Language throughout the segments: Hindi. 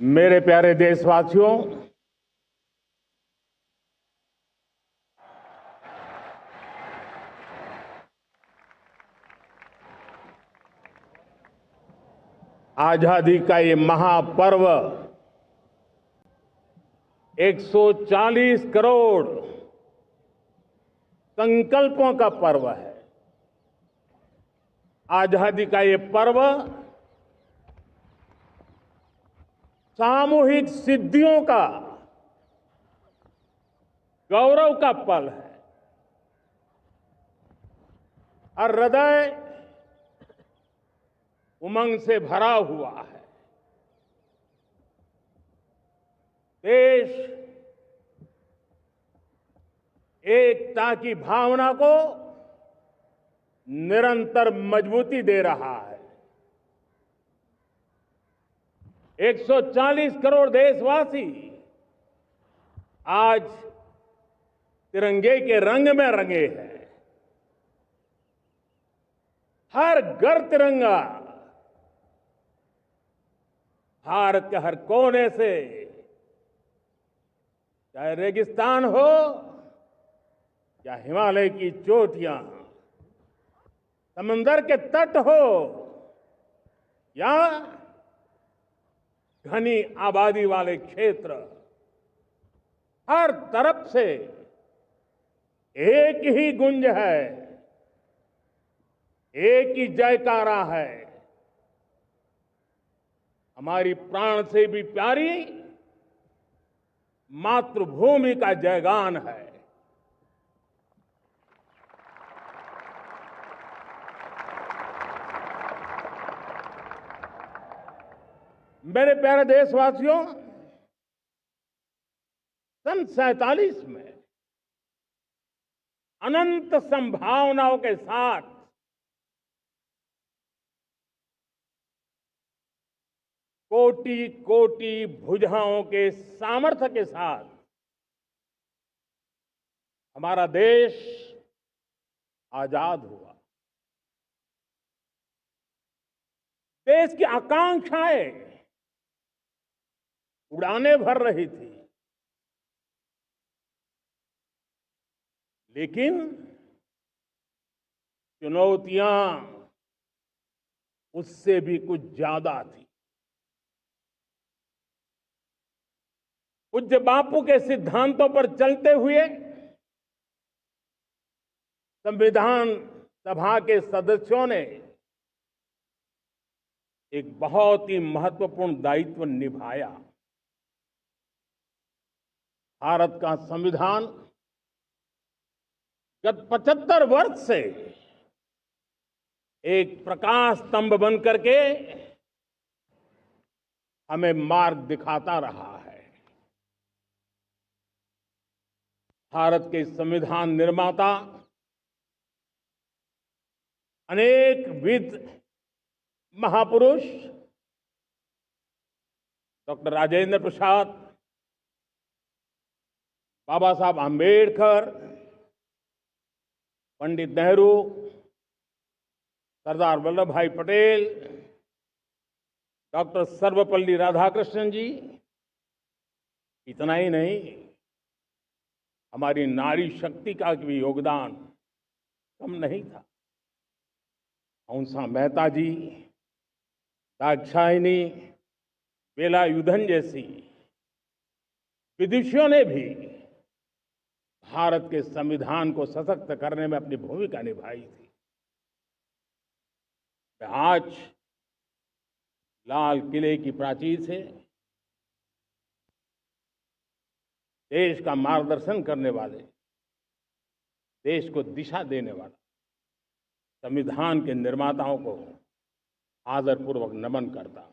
मेरे प्यारे देशवासियों, आजादी का ये महापर्व 140 करोड़ संकल्पों का पर्व है। आजादी का ये पर्व सामूहिक सिद्धियों का गौरव का पल है और हृदय उमंग से भरा हुआ है। देश एकता की भावना को निरंतर मजबूती दे रहा है। 140 करोड़ देशवासी आज तिरंगे के रंग में रंगे हैं। हर घर तिरंगा, भारत के हर कोने से, चाहे रेगिस्तान हो या हिमालय की चोटियां, समंदर के तट हो या घनी आबादी वाले क्षेत्र, हर तरफ से एक ही गुंज है, एक ही जयकारा है। हमारी प्राण से भी प्यारी मातृभूमि का जयगान है। मेरे प्यारे देशवासियों, सन 47 में अनंत संभावनाओं के साथ कोटि कोटि भुजाओं के सामर्थ्य के साथ हमारा देश आजाद हुआ। देश की आकांक्षाएं उड़ाने भर रही थी, लेकिन चुनौतियां उससे भी कुछ ज्यादा थी। पूज्य बापू के सिद्धांतों पर चलते हुए संविधान सभा के सदस्यों ने एक बहुत ही महत्वपूर्ण दायित्व निभाया। भारत का संविधान गत 75 वर्ष से एक प्रकाश स्तंभ बन करके हमें मार्ग दिखाता रहा है। भारत के संविधान निर्माता अनेक विद महापुरुष डॉक्टर राजेंद्र प्रसाद, बाबा साहब आंबेडकर, पंडित नेहरू, सरदार वल्लभ भाई पटेल, डॉक्टर सर्वपल्ली राधाकृष्णन जी, इतना ही नहीं, हमारी नारी शक्ति का भी योगदान कम नहीं था। हंसा मेहता जी, दाक्षायणी, वेलायुधन जैसी विदुषियों ने भी भारत के संविधान को सशक्त करने में अपनी भूमिका निभाई थी। आज लाल किले की प्राचीर से देश का मार्गदर्शन करने वाले, देश को दिशा देने वाला संविधान के निर्माताओं को आदरपूर्वक नमन करता हूं।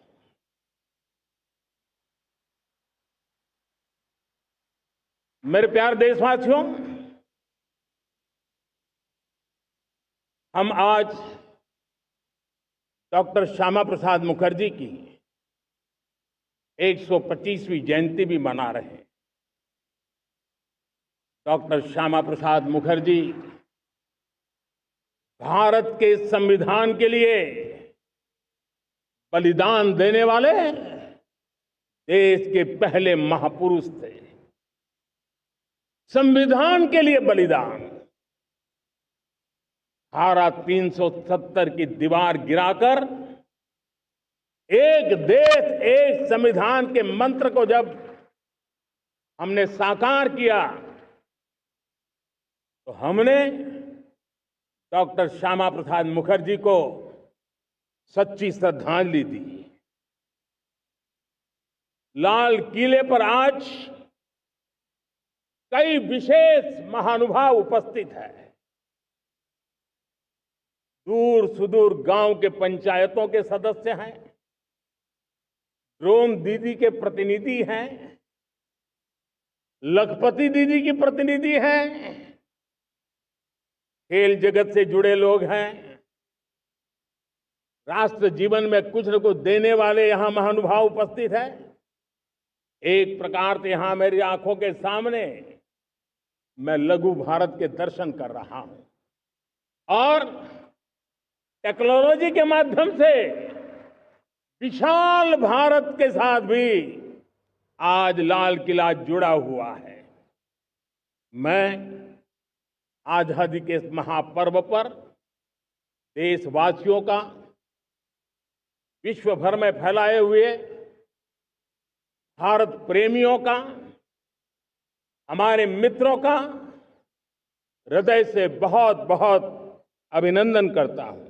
मेरे प्यारे देशवासियों, हम आज डॉक्टर श्यामा प्रसाद मुखर्जी की 125वीं जयंती भी मना रहे हैं। डॉक्टर श्यामा प्रसाद मुखर्जी भारत के संविधान के लिए बलिदान देने वाले देश के पहले महापुरुष थे। संविधान के लिए बलिदान, धारा 370 की दीवार गिराकर एक देश एक संविधान के मंत्र को जब हमने साकार किया तो हमने डॉक्टर श्यामा प्रसाद मुखर्जी को सच्ची श्रद्धांजलि दी। लाल किले पर आज कई विशेष महानुभाव उपस्थित हैं। दूर सुदूर गांव के पंचायतों के सदस्य हैं, ड्रोन दीदी के प्रतिनिधि हैं, लखपति दीदी की प्रतिनिधि हैं, खेल जगत से जुड़े लोग हैं, राष्ट्र जीवन में कुछ न कुछ देने वाले यहां महानुभाव उपस्थित हैं। एक प्रकार से यहां मेरी आंखों के सामने मैं लघु भारत के दर्शन कर रहा हूं और टेक्नोलॉजी के माध्यम से विशाल भारत के साथ भी आज लाल किला जुड़ा हुआ है। मैं आजादी के इस महापर्व पर देशवासियों का, विश्व भर में फैलाए हुए भारत प्रेमियों का, हमारे मित्रों का हृदय से बहुत बहुत अभिनंदन करता हूं।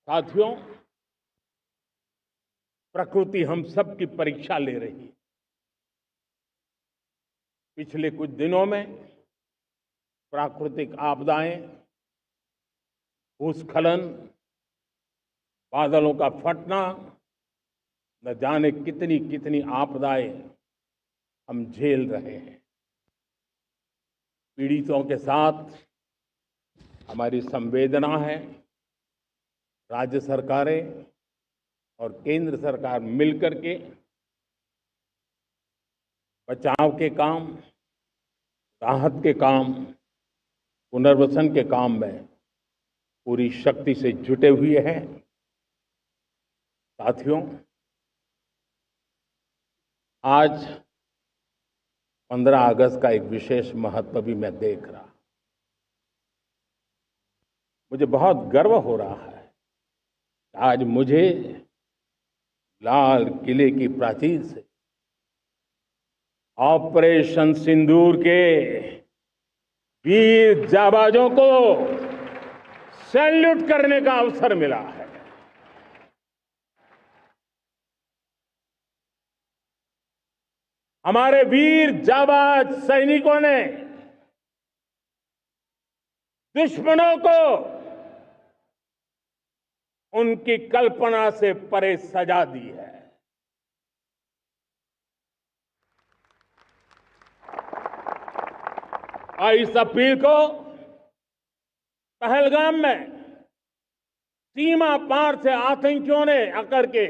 साथियों, प्रकृति हम सब की परीक्षा ले रही है। पिछले कुछ दिनों में प्राकृतिक आपदाएं, भूस्खलन, बादलों का फटना, न जाने कितनी कितनी आपदाएं हम झेल रहे हैं। पीड़ितों के साथ हमारी संवेदना है। राज्य सरकारें और केंद्र सरकार मिलकर के बचाव के काम, राहत के काम, पुनर्वसन के काम में पूरी शक्ति से जुटे हुए हैं। साथियों, आज 15 अगस्त का एक विशेष महत्व भी मैं देख रहा। मुझे बहुत गर्व हो रहा है। आज मुझे लाल किले की प्राचीर से ऑपरेशन सिंदूर के वीर जाबाजों को सैल्यूट करने का अवसर मिला है। हमारे वीर जाबाज सैनिकों ने दुश्मनों को उनकी कल्पना से परे सजा दी है। और इस अपील को पहलगाम में सीमा पार से आतंकियों ने आकर के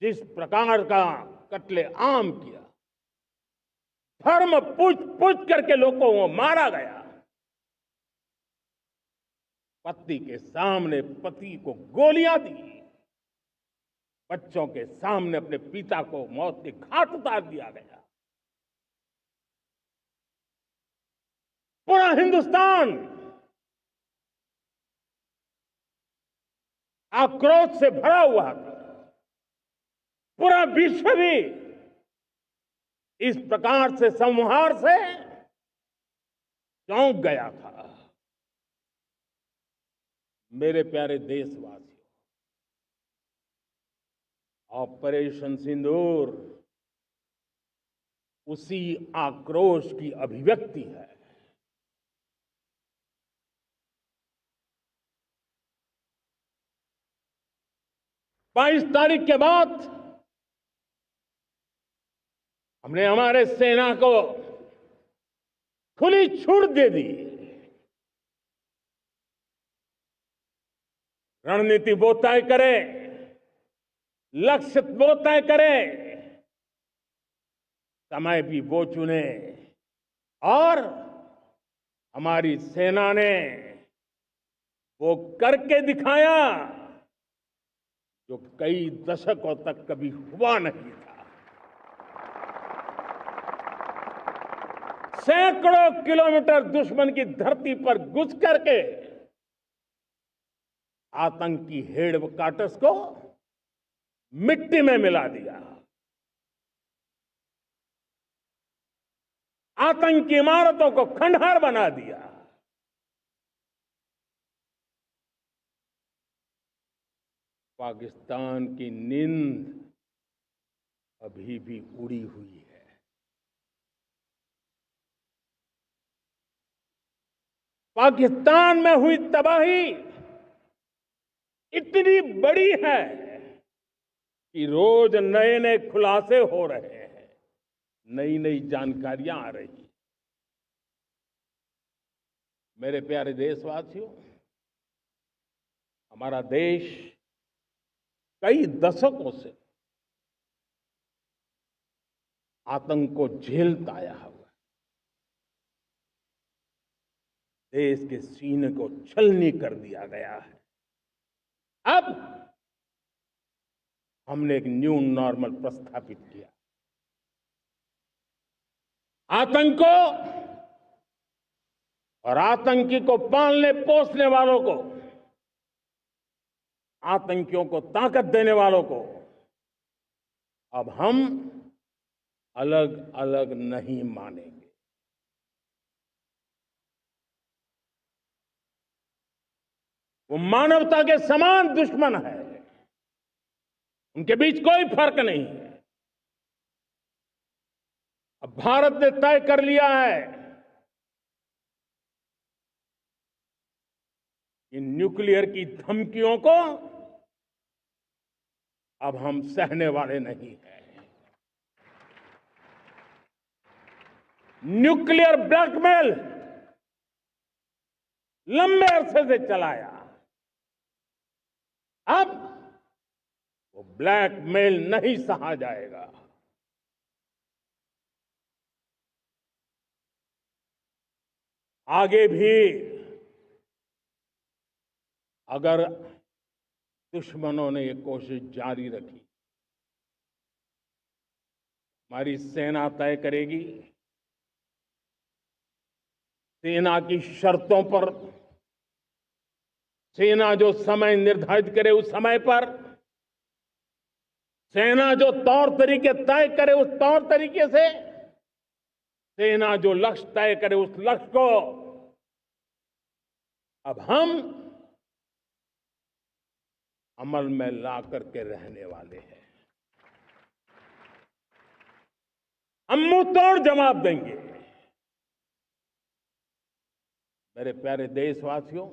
जिस प्रकार का कत्ले आम किया, धर्म पूछ करके लोगों को मारा गया। पत्नी के सामने पति को गोलियां दी, बच्चों के सामने अपने पिता को मौत के घाट उतार दिया गया। पूरा हिंदुस्तान आक्रोश से भरा हुआ था। पूरा विश्व भी इस प्रकार से संहार से चौंक गया था। मेरे प्यारे देशवासियों, ऑपरेशन सिंदूर उसी आक्रोश की अभिव्यक्ति है। बाईस तारीख के बाद हमने हमारे सेना को खुली छूट दे दी। रणनीति वो तय करे, लक्ष्य वो तय करे, समय भी वो चुने। और हमारी सेना ने वो करके दिखाया जो कई दशकों तक कभी हुआ नहीं था। सैकड़ों किलोमीटर दुश्मन की धरती पर घुस करके आतंकी हेडक्वार्टर्स को मिट्टी में मिला दिया, आतंकी इमारतों को खंडहर बना दिया। पाकिस्तान की नींद अभी भी उड़ी हुई है। पाकिस्तान में हुई तबाही इतनी बड़ी है कि रोज नए नए खुलासे हो रहे हैं, नई नई जानकारियां आ रही हैं। मेरे प्यारे देशवासियों, हमारा देश कई दशकों से आतंक को झेलता आया हुआ है। देश के सीने को छलनी कर दिया गया है। अब हमने एक न्यू नॉर्मल प्रस्थापित किया। आतंक को और आतंकी को पालने पोसने वालों को, आतंकियों को ताकत देने वालों को अब हम अलग अलग नहीं मानेंगे। वो मानवता के समान दुश्मन है, उनके बीच कोई फर्क नहीं है। अब भारत ने तय कर लिया है कि न्यूक्लियर की धमकियों को अब हम सहने वाले नहीं हैं। न्यूक्लियर ब्लैकमेल लंबे अरसे से चलाया, अब वो ब्लैकमेल नहीं सहा जाएगा। आगे भी अगर दुश्मनों ने ये कोशिश जारी रखी, हमारी सेना तय करेगी, सेना की शर्तों पर, सेना जो समय निर्धारित करे उस समय पर, सेना जो तौर तरीके तय करे उस तौर तरीके से, सेना जो लक्ष्य तय करे उस लक्ष्य को अब हम अमल में ला करके रहने वाले हैं। हम मुंह तोड़ जवाब देंगे। मेरे प्यारे देशवासियों,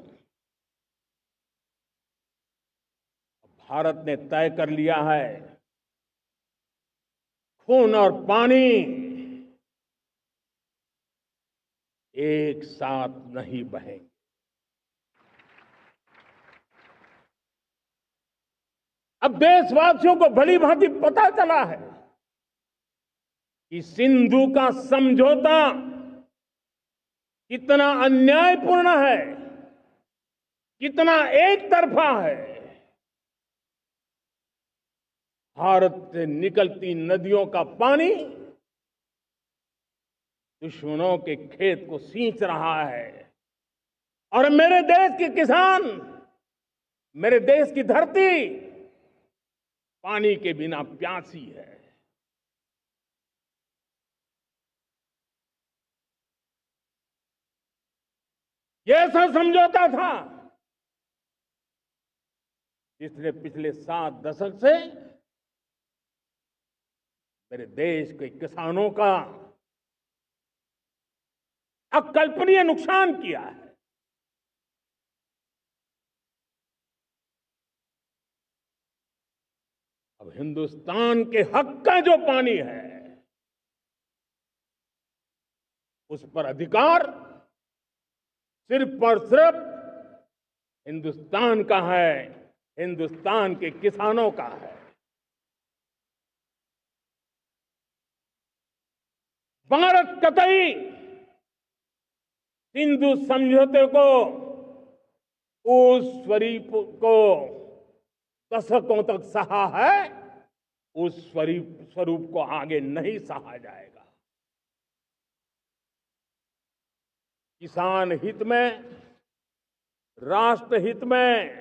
भारत ने तय कर लिया है, खून और पानी एक साथ नहीं बहेंगे। अब देशवासियों को भली भांति पता चला है कि सिंधु का समझौता कितना अन्यायपूर्ण है, कितना एक तरफा है। भारत से निकलती नदियों का पानी दुश्मनों के खेत को सींच रहा है और मेरे देश के किसान, मेरे देश की धरती पानी के बिना प्यासी है। ये ऐसा समझौता था जिसने पिछले 7 दशक से मेरे देश के किसानों का अकल्पनीय नुकसान किया है। अब हिंदुस्तान के हक का जो पानी है उस पर अधिकार सिर्फ और सिर्फ हिंदुस्तान का है, हिंदुस्तान के किसानों का है। भारत कतई सिंधु समझौते को, उस स्वरूप को दशकों तक सहा है, उस स्वरूप को आगे नहीं सहा जाएगा। किसान हित में, राष्ट्र हित में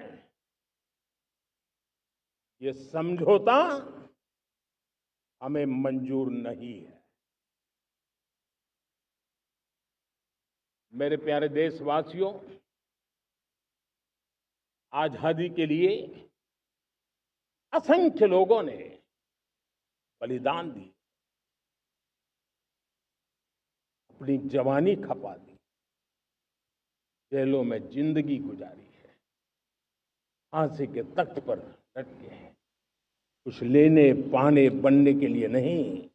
ये समझौता हमें मंजूर नहीं है। मेरे प्यारे देशवासियों, आजादी के लिए असंख्य लोगों ने बलिदान दी, अपनी जवानी खपा दी, जेलों में जिंदगी गुजारी है, फांसी के तख्त पर लटके हैं, कुछ लेने पाने बनने के लिए नहीं,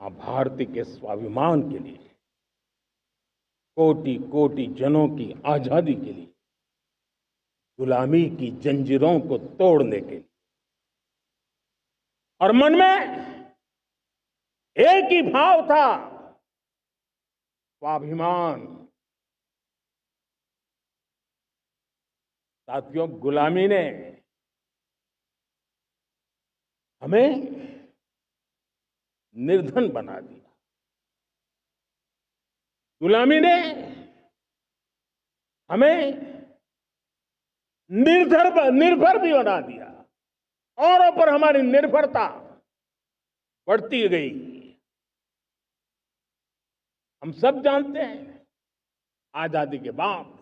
मां भारती के स्वाभिमान के लिए, कोटि कोटि जनों की आजादी के लिए, गुलामी की जंजीरों को तोड़ने के लिए। और मन में एक ही भाव था, स्वाभिमान। साथियों, गुलामी ने हमें निर्धन बना दिया, गुलामी ने हमें निर्भर भी बना दिया, औरों पर हमारी निर्भरता बढ़ती गई। हम सब जानते हैं, आजादी के बाद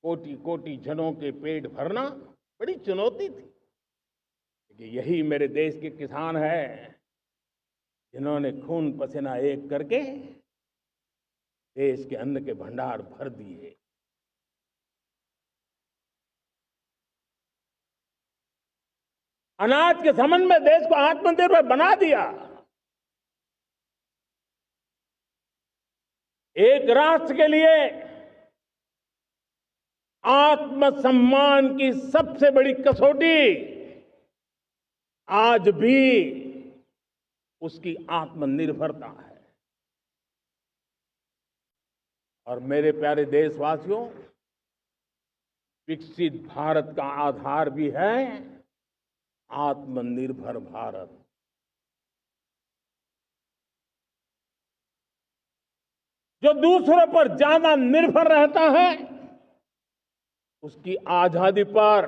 कोटि कोटि जनों के पेट भरना बड़ी चुनौती थी। लेकिन यही मेरे देश के किसान हैं जिन्होंने खून पसीना एक करके देश के अन्न के भंडार भर दिए। अनाज के संबंध में देश को आत्मनिर्भर बना दिया। एक राष्ट्र के लिए आत्मसम्मान की सबसे बड़ी कसौटी आज भी उसकी आत्मनिर्भरता है। और मेरे प्यारे देशवासियों, विकसित भारत का आधार भी है आत्मनिर्भर भारत। जो दूसरों पर ज्यादा निर्भर रहता है, उसकी आजादी पर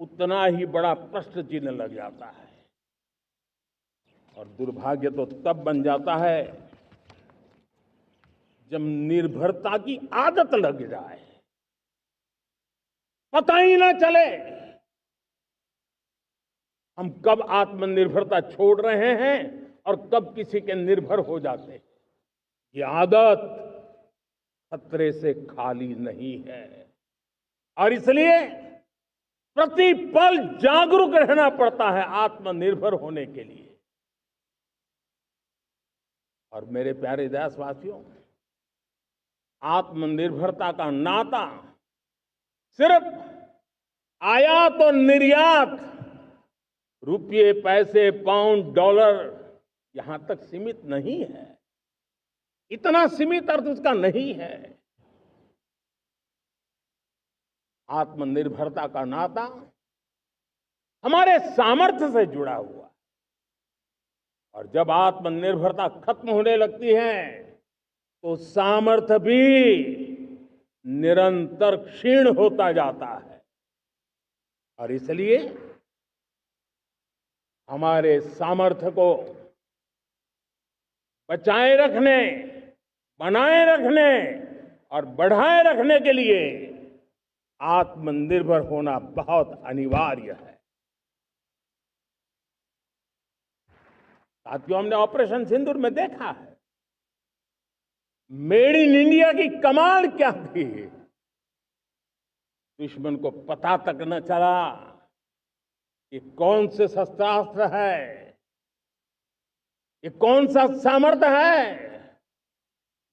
उतना ही बड़ा प्रश्न चिन्ह लग जाता है। और दुर्भाग्य तो तब बन जाता है जब निर्भरता की आदत लग जाए, पता ही ना चले हम कब आत्मनिर्भरता छोड़ रहे हैं और कब किसी के निर्भर हो जाते हैं। ये आदत खतरे से खाली नहीं है और इसलिए प्रतिपल जागरूक रहना पड़ता है आत्मनिर्भर होने के लिए। और मेरे प्यारे देशवासियों, आत्मनिर्भरता का नाता सिर्फ आयात और निर्यात, रुपये, पैसे, पाउंड, डॉलर यहां तक सीमित नहीं है। इतना सीमित अर्थ उसका नहीं है। आत्मनिर्भरता का नाता हमारे सामर्थ्य से जुड़ा हुआ है। और जब आत्मनिर्भरता खत्म होने लगती है तो सामर्थ्य भी निरंतर क्षीण होता जाता है। और इसलिए हमारे सामर्थ्य को बचाए रखने, बनाए रखने और बढ़ाए रखने के लिए आत्मनिर्भर होना बहुत अनिवार्य है। साथियों, हमने ऑपरेशन सिंदूर में देखा है मेड इन इंडिया की कमाल क्या थी। दुश्मन को पता तक न चला कि कौन से शस्त्रास्त्र है, ये कौन सा सामर्थ्य है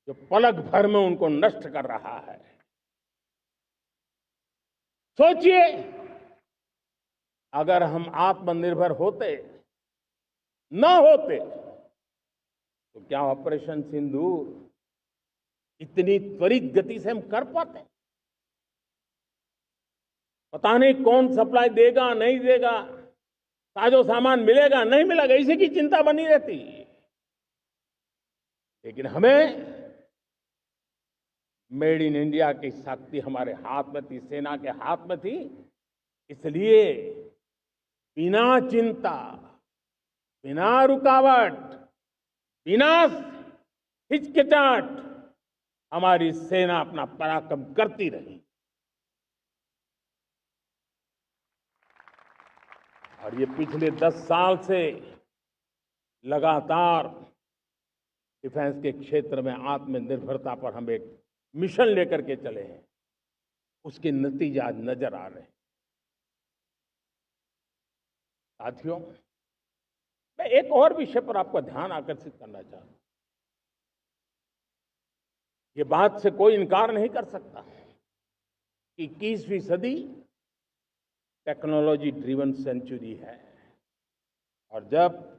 जो पलक भर में उनको नष्ट कर रहा है। सोचिए, अगर हम आत्मनिर्भर होते न होते तो क्या ऑपरेशन सिंदूर इतनी त्वरित गति से हम कर पाते? पता नहीं कौन सप्लाई देगा नहीं देगा, साजो सामान मिलेगा नहीं मिलेगा, इसी की चिंता बनी रहती। लेकिन हमें मेड इन इंडिया की शक्ति हमारे हाथ में थी, सेना के हाथ में थी। इसलिए बिना चिंता, बिना रुकावट, बिना हिचकिचाहट हमारी सेना अपना पराक्रम करती रही। और ये पिछले 10 साल से लगातार डिफेंस के क्षेत्र में आत्मनिर्भरता पर हम एक मिशन लेकर के चले हैं, उसके नतीजे आज नजर आ रहे हैं। साथियों, मैं एक और विषय पर आपका ध्यान आकर्षित करना चाहता हूं। ये बात से कोई इनकार नहीं कर सकता कि 21वीं सदी टेक्नोलॉजी ड्रिवन सेंचुरी है। और जब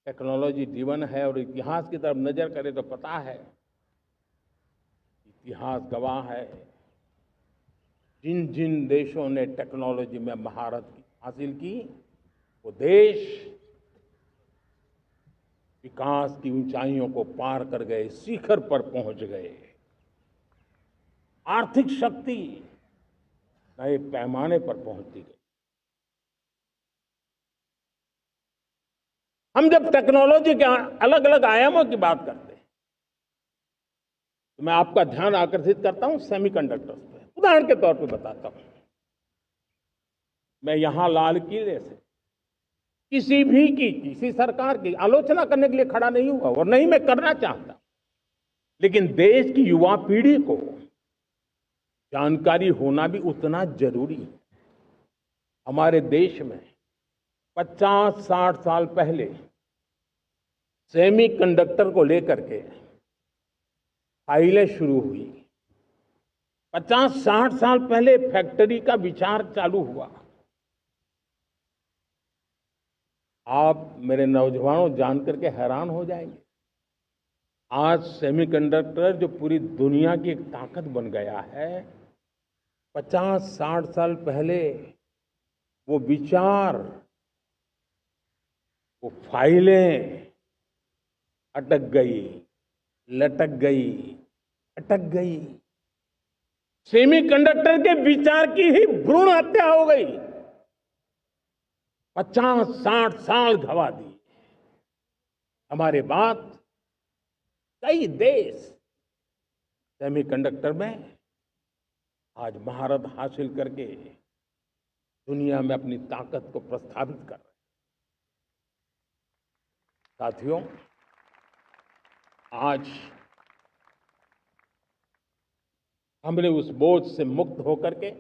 टेक्नोलॉजी ड्रिवन है और इतिहास की तरफ नजर करें तो पता है, इतिहास गवाह है, जिन जिन देशों ने टेक्नोलॉजी में महारत हासिल की, वो देश विकास की ऊंचाइयों को पार कर गए, शिखर पर पहुंच गए। आर्थिक शक्ति नए पैमाने पर पहुंचती गई। हम जब टेक्नोलॉजी के अलग अलग आयामों की बात करते हैं तो मैं आपका ध्यान आकर्षित करता हूं सेमीकंडक्टर्स पे। उदाहरण के तौर पे बताता हूं, मैं यहां लाल किले से किसी सरकार की आलोचना करने के लिए खड़ा नहीं हुआ और नहीं मैं करना चाहता, लेकिन देश की युवा पीढ़ी को जानकारी होना भी उतना जरूरी है। हमारे देश में 50-60 साल पहले सेमीकंडक्टर को लेकर के फाइलें शुरू हुई। 50-60 साल पहले फैक्ट्री का विचार चालू हुआ। आप मेरे नौजवानों जानकर के हैरान हो जाएंगे, आज सेमीकंडक्टर जो पूरी दुनिया की एक ताकत बन गया है, 50-60 साल पहले वो विचार, वो फाइलें अटक गई, लटक गई, अटक गई। सेमीकंडक्टर के विचार की ही भ्रूण हत्या हो गई। 50-60 साल गवा दिए। हमारे बाद कई देश सेमीकंडक्टर में आज महारत हासिल करके दुनिया में अपनी ताकत को प्रस्थापित कर रहे हैं। साथियों, आज हमने उस बोझ से मुक्त होकर के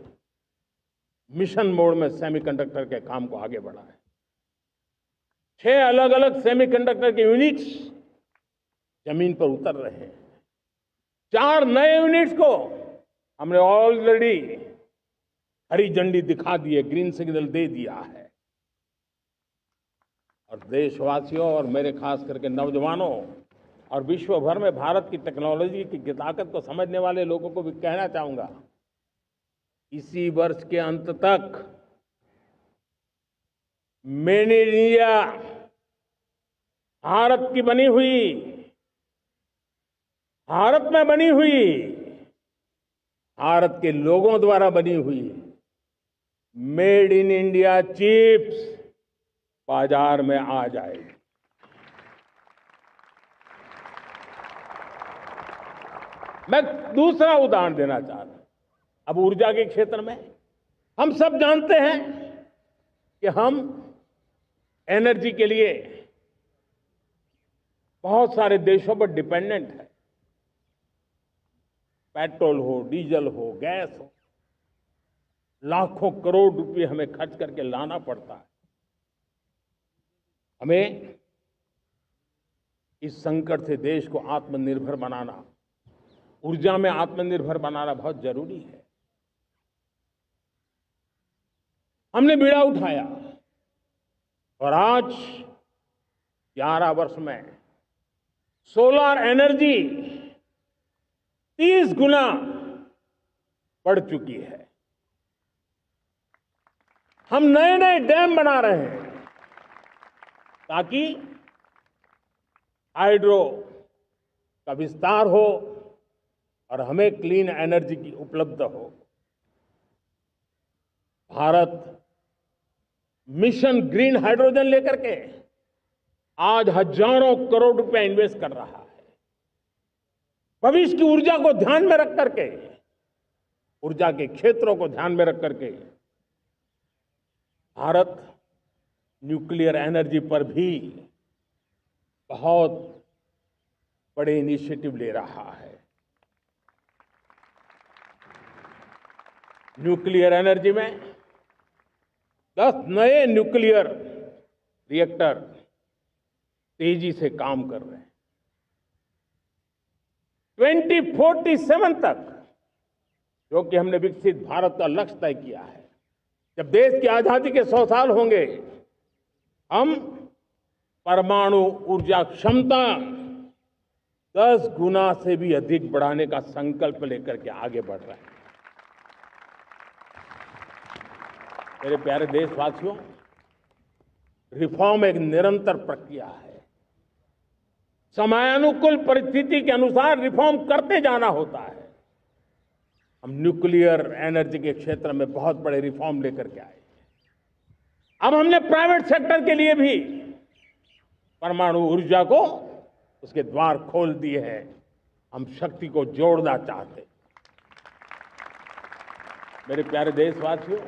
मिशन मोड में सेमीकंडक्टर के काम को आगे बढ़ाया है। 6 अलग अलग सेमीकंडक्टर के यूनिट्स जमीन पर उतर रहे हैं। 4 नए यूनिट्स को हमने ऑलरेडी हरी झंडी दिखा दी है, ग्रीन सिग्नल दे दिया है। और देशवासियों और मेरे खास करके नौजवानों और विश्व भर में भारत की टेक्नोलॉजी की ताकत को समझने वाले लोगों को भी कहना चाहूंगा, इसी वर्ष के अंत तक मेड इन इंडिया भारत की बनी हुई, भारत में बनी हुई, भारत के लोगों द्वारा बनी हुई मेड इन इंडिया चिप्स बाजार में आ जाएगी। मैं दूसरा उदाहरण देना चाहता हूं। अब ऊर्जा के क्षेत्र में हम सब जानते हैं कि हम एनर्जी के लिए बहुत सारे देशों पर डिपेंडेंट है। पेट्रोल हो, डीजल हो, गैस हो, लाखों करोड़ रुपए हमें खर्च करके लाना पड़ता है। हमें इस संकट से देश को आत्मनिर्भर बनाना, ऊर्जा में आत्मनिर्भर बनाना बहुत जरूरी है। हमने बीड़ा उठाया और आज 11 वर्ष में सोलर एनर्जी 30 गुना बढ़ चुकी है। हम नए नए डैम बना रहे हैं ताकि हाइड्रो का विस्तार हो और हमें क्लीन एनर्जी की उपलब्ध हो। भारत मिशन ग्रीन हाइड्रोजन लेकर के आज हजारों करोड़ रुपए इन्वेस्ट कर रहा है। भविष्य की ऊर्जा को ध्यान में रख करके, ऊर्जा के क्षेत्रों को ध्यान में रख करके भारत न्यूक्लियर एनर्जी पर भी बहुत बड़े इनिशिएटिव ले रहा है। न्यूक्लियर एनर्जी में 10 नए न्यूक्लियर रिएक्टर तेजी से काम कर रहे हैं। 2047 तक, जो कि हमने विकसित भारत का लक्ष्य तय किया है, जब देश की आजादी के 100 साल होंगे, हम परमाणु ऊर्जा क्षमता 10 गुना से भी अधिक बढ़ाने का संकल्प लेकर के आगे बढ़ रहे हैं। मेरे प्यारे देशवासियों, रिफॉर्म एक निरंतर प्रक्रिया है। समयानुकूल परिस्थिति के अनुसार रिफॉर्म करते जाना होता है। हम न्यूक्लियर एनर्जी के क्षेत्र में बहुत बड़े रिफॉर्म लेकर के आए। अब हमने प्राइवेट सेक्टर के लिए भी परमाणु ऊर्जा को उसके द्वार खोल दिए हैं। हम शक्ति को जोड़ना चाहते हैं। मेरे प्यारे देशवासियों,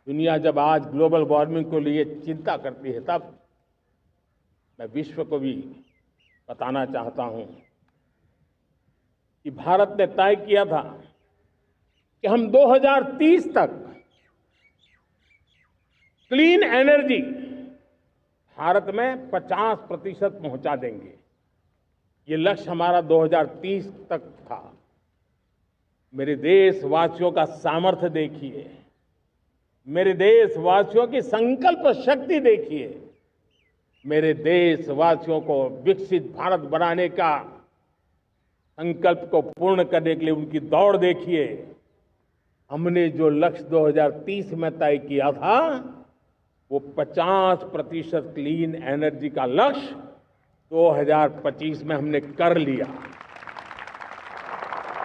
दुनिया जब आज ग्लोबल वार्मिंग को लिए चिंता करती है, तब मैं विश्व को भी बताना चाहता हूं कि भारत ने तय किया था कि हम 2030 तक क्लीन एनर्जी भारत में 50% पहुंचा देंगे। ये लक्ष्य हमारा 2030 तक था। मेरे देशवासियों का सामर्थ्य देखिए, मेरे देशवासियों की संकल्प शक्ति देखिए, मेरे देशवासियों को विकसित भारत बनाने का संकल्प को पूर्ण करने के लिए उनकी दौड़ देखिए। हमने जो लक्ष्य 2030 में तय किया था, वो 50% क्लीन एनर्जी का लक्ष्य 2025 में हमने कर लिया।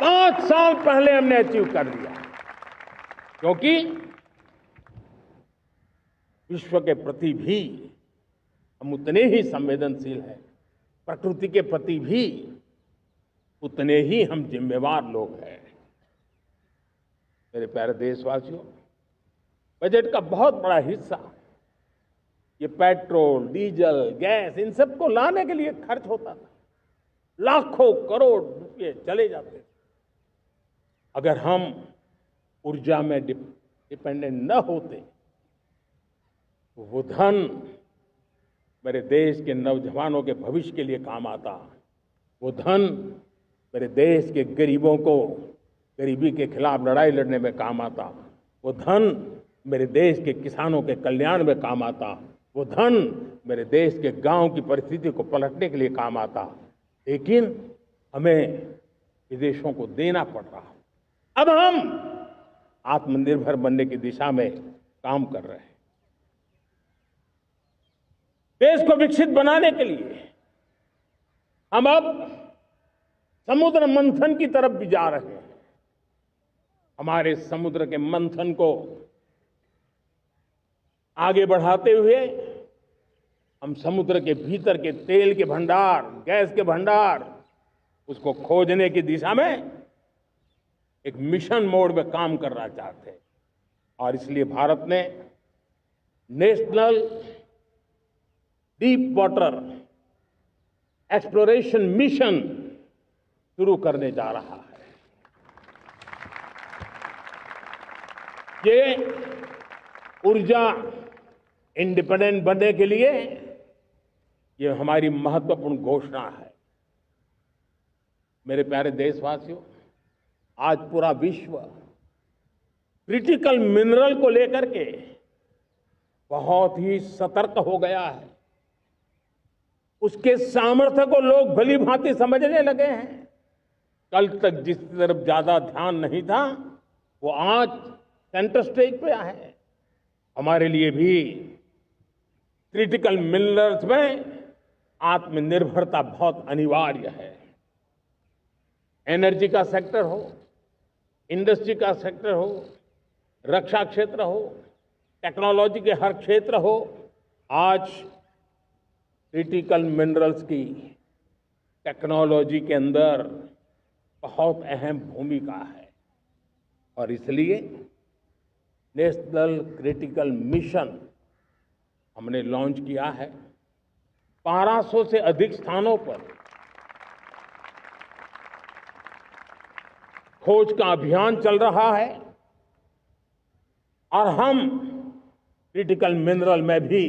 5 साल पहले हमने अचीव कर लिया, क्योंकि विश्व के प्रति भी हम उतने ही संवेदनशील हैं, प्रकृति के प्रति भी उतने ही हम जिम्मेवार लोग हैं। मेरे प्यारे देशवासियों, बजट का बहुत बड़ा हिस्सा ये पेट्रोल, डीजल, गैस, इन सबको लाने के लिए खर्च होता था। लाखों करोड़ रुपए चले जाते थे। अगर हम ऊर्जा में डिपेंडेंट न होते, तो वो धन मेरे देश के नौजवानों के भविष्य के लिए काम आता। वो धन मेरे देश के गरीबों को गरीबी के खिलाफ लड़ाई लड़ने में काम आता। वो धन मेरे देश के किसानों के कल्याण में काम आता। वो धन मेरे देश के गांव की परिस्थिति को पलटने के लिए काम आता। लेकिन हमें विदेशों को देना पड़ रहा। अब हम आत्मनिर्भर बनने की दिशा में काम कर रहे हैं। देश को विकसित बनाने के लिए हम अब समुद्र मंथन की तरफ भी जा रहे हैं। हमारे समुद्र के मंथन को आगे बढ़ाते हुए हम समुद्र के भीतर के तेल के भंडार, गैस के भंडार, उसको खोजने की दिशा में एक मिशन मोड में काम करना चाहते हैं। और इसलिए भारत ने national deep water exploration mission शुरू करने जा रहा है। ये ऊर्जा इंडिपेंडेंट बनने के लिए ये हमारी महत्वपूर्ण घोषणा है। मेरे प्यारे देशवासियों, आज पूरा विश्व क्रिटिकल मिनरल को लेकर के बहुत ही सतर्क हो गया है। उसके सामर्थ्य को लोग भली भांति समझने लगे हैं। कल तक जिस तरफ ज्यादा ध्यान नहीं था वो आज सेंटर स्टेज पे है। हमारे लिए भी क्रिटिकल मिनरल्स में आत्मनिर्भरता बहुत अनिवार्य है। एनर्जी का सेक्टर हो, इंडस्ट्री का सेक्टर हो, रक्षा क्षेत्र हो, टेक्नोलॉजी के हर क्षेत्र हो, आज क्रिटिकल मिनरल्स की टेक्नोलॉजी के अंदर बहुत अहम भूमिका है। और इसलिए नेशनल क्रिटिकल मिशन हमने लॉन्च किया है। 1200 से अधिक स्थानों पर खोज का अभियान चल रहा है और हम क्रिटिकल मिनरल में भी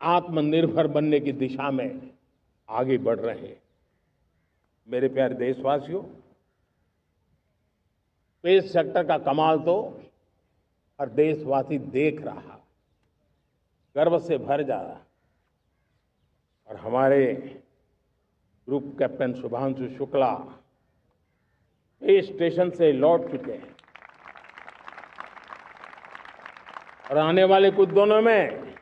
आत्मनिर्भर बनने की दिशा में आगे बढ़ रहे हैं। मेरे प्यारे देशवासियों, स्पेस सेक्टर का कमाल तो हर देशवासी देख रहा, गर्व से भर जा रहा। और हमारे group captain Shubhanshu Shukla space station से लौट चुके हैं और आने वाले कुछ दिनों में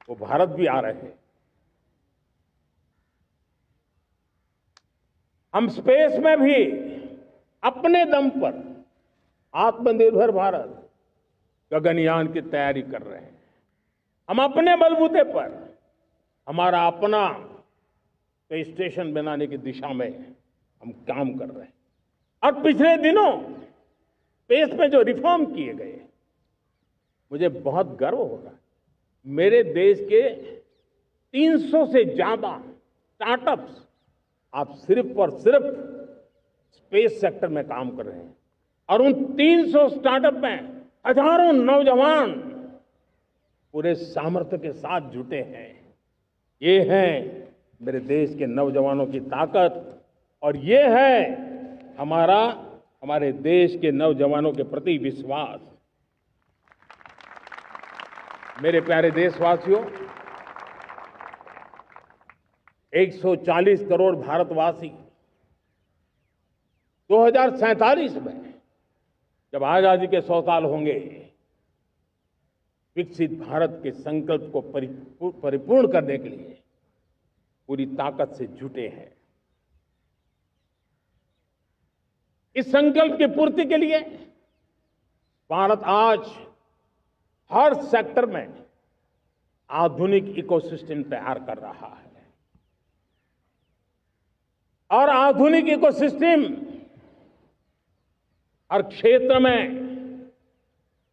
वो भारत भी आ रहे हैं। हम स्पेस में भी अपने दम पर आत्मनिर्भर भारत गगनयान की तैयारी कर रहे हैं। हम अपने बलबूते पर हमारा अपना स्पेस स्टेशन बनाने की दिशा में हम काम कर रहे हैं। और पिछले दिनों स्पेस में जो रिफॉर्म किए गए, मुझे बहुत गर्व हो रहा है। मेरे देश के 300 से ज्यादा स्टार्टअप्स आप सिर्फ और सिर्फ स्पेस सेक्टर में काम कर रहे हैं और उन 300 स्टार्टअप में हजारों नौजवान पूरे सामर्थ्य के साथ जुटे हैं। ये है मेरे देश के नौजवानों की ताकत और ये है हमारे देश के नौजवानों के प्रति विश्वास। मेरे प्यारे देशवासियों, 140 करोड़ भारतवासी 2047 में जब आजादी के 100 साल होंगे, विकसित भारत के संकल्प को परिपूर्ण करने के लिए पूरी ताकत से जुटे हैं। इस संकल्प की पूर्ति के लिए भारत आज हर सेक्टर में आधुनिक इकोसिस्टम तैयार कर रहा है और आधुनिक इकोसिस्टम हर क्षेत्र में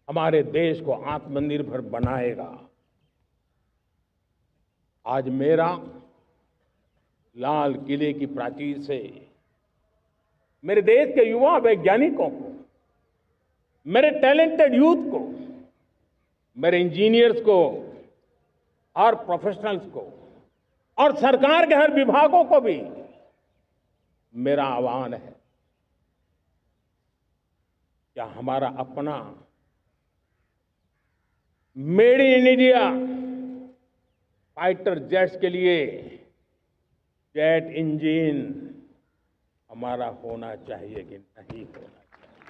हमारे देश को आत्मनिर्भर बनाएगा। आज मेरा लाल किले की प्राचीर से मेरे देश के युवा वैज्ञानिकों को, मेरे टैलेंटेड यूथ को, मेरे इंजीनियर्स को और प्रोफेशनल्स को और सरकार के हर विभागों को भी मेरा आह्वान है, क्या हमारा अपना made in India fighter jets के लिए जेट इंजन हमारा होना चाहिए कि नहीं होना चाहिए?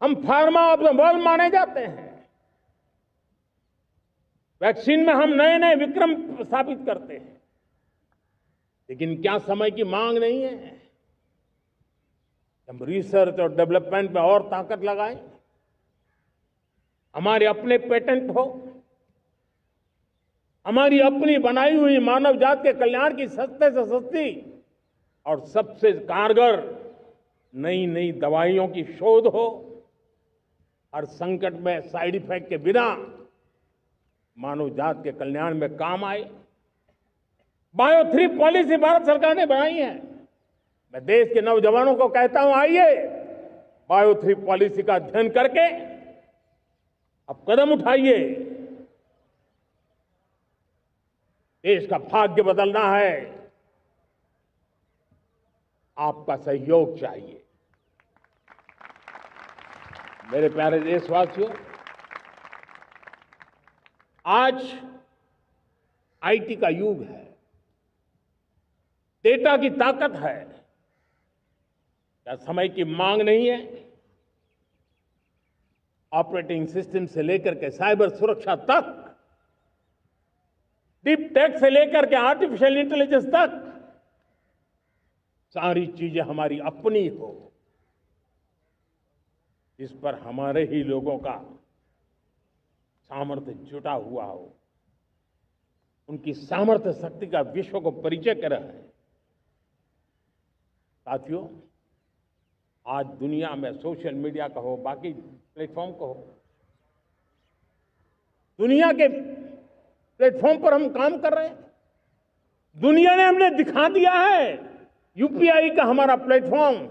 हम फार्मा ऑफ द वर्ल्ड माने जाते हैं। वैक्सीन में हम नए नए विक्रम स्थापित करते हैं, लेकिन क्या समय की मांग नहीं है हम रिसर्च और डेवलपमेंट में और ताकत लगाएं? हमारे अपने पेटेंट हो, हमारी अपनी बनाई हुई मानव जाति के कल्याण की सस्ते से सस्ती और सबसे कारगर नई नई दवाइयों की शोध हो, हर संकट में साइड इफेक्ट के बिना मानव जाति के कल्याण में काम आए। बायो 3 पॉलिसी भारत सरकार ने बनाई है। मैं देश के नौजवानों को कहता हूं, आइए बायो 3 पॉलिसी का अध्ययन करके अब कदम उठाइए। देश का भाग्य बदलना है, आपका सहयोग चाहिए। मेरे प्यारे देशवासियों, आज आईटी का युग है, डेटा की ताकत है। क्या समय की मांग नहीं है? ऑपरेटिंग सिस्टम से लेकर के साइबर सुरक्षा तक, डीप टेक से लेकर के आर्टिफिशियल इंटेलिजेंस तक, सारी चीजें हमारी अपनी हो, इस पर हमारे ही लोगों का सामर्थ्य जुटा हुआ हो, उनकी सामर्थ्य शक्ति का विश्व को परिचय करा है। साथियों, आज दुनिया में सोशल मीडिया का हो, बाकी प्लेटफॉर्म का हो, दुनिया के प्लेटफॉर्म पर हम काम कर रहे हैं। दुनिया ने हमने दिखा दिया है, यूपीआई का हमारा प्लेटफॉर्म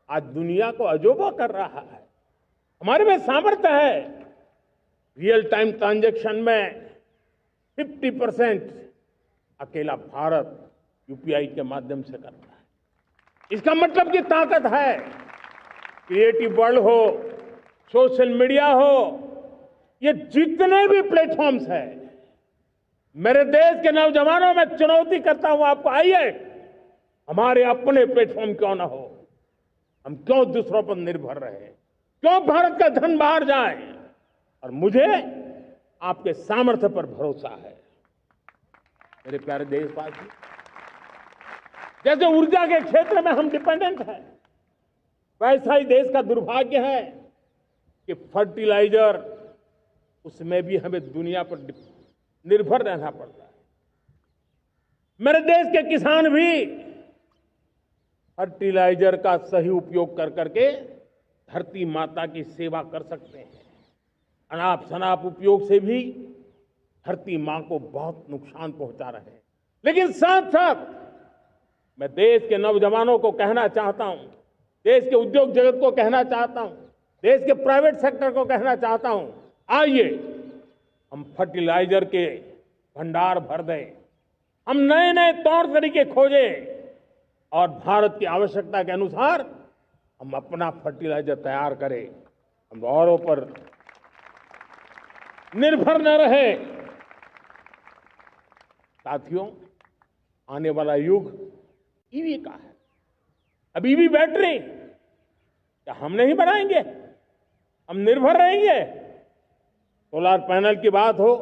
आज दुनिया को अजोबा कर रहा है। हमारे में सामर्थ्य है। रियल टाइम ट्रांजैक्शन में 50% अकेला भारत यूपीआई के माध्यम से करता है। इसका मतलब की ताकत है। क्रिएटिव वर्ल्ड हो, सोशल मीडिया हो, ये जितने भी प्लेटफॉर्म्स हैं, मेरे देश के नौजवानों में चुनौती करता हूं आपको, आइए हमारे अपने प्लेटफॉर्म क्यों ना हो, हम क्यों दूसरों पर निर्भर रहे, क्यों भारत का धन बाहर जाए। और मुझे आपके सामर्थ्य पर भरोसा है। मेरे प्यारे देशवासी, जैसे ऊर्जा के क्षेत्र में हम डिपेंडेंट हैं, वैसा ही देश का दुर्भाग्य है कि फर्टिलाइजर, उसमें भी हमें दुनिया पर निर्भर रहना पड़ता है। मेरे देश के किसान भी फर्टिलाइजर का सही उपयोग कर करके धरती माता की सेवा कर सकते हैं। अनाप शनाप उपयोग से भी धरती मां को बहुत नुकसान पहुंचा रहे हैं। लेकिन साथ साथ मैं देश के नौजवानों को कहना चाहता हूं, देश के उद्योग जगत को कहना चाहता हूं, देश के प्राइवेट सेक्टर को कहना चाहता हूं, आइए हम फर्टिलाइजर के भंडार भर दें, हम नए नए तौर तरीके खोजें और भारत की आवश्यकता के अनुसार हम अपना फर्टिलाइजर तैयार करें। हम औरों पर निर्भर न रहे। साथियों, आने वाला युग ईवी का है। अब ईवी बैटरी क्या हम नहीं बनाएंगे? हम निर्भर रहेंगे? सोलर पैनल की बात हो,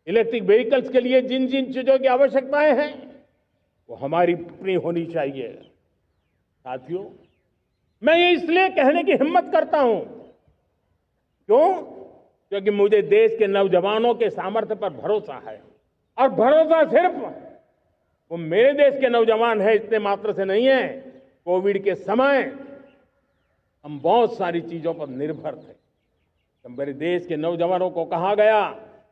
इलेक्ट्रिक व्हीकल्स के लिए जिन जिन चीजों की आवश्यकताएं हैं, वो हमारी अपनी होनी चाहिए। साथियों, मैं ये इसलिए कहने की हिम्मत करता हूं, क्यों? क्योंकि मुझे देश के नौजवानों के सामर्थ्य पर भरोसा है। और भरोसा सिर्फ वो मेरे देश के नौजवान है इतने मात्र से नहीं है। कोविड के समय हम बहुत सारी चीजों पर निर्भर थे। तो मेरे देश के नौजवानों को कहा गया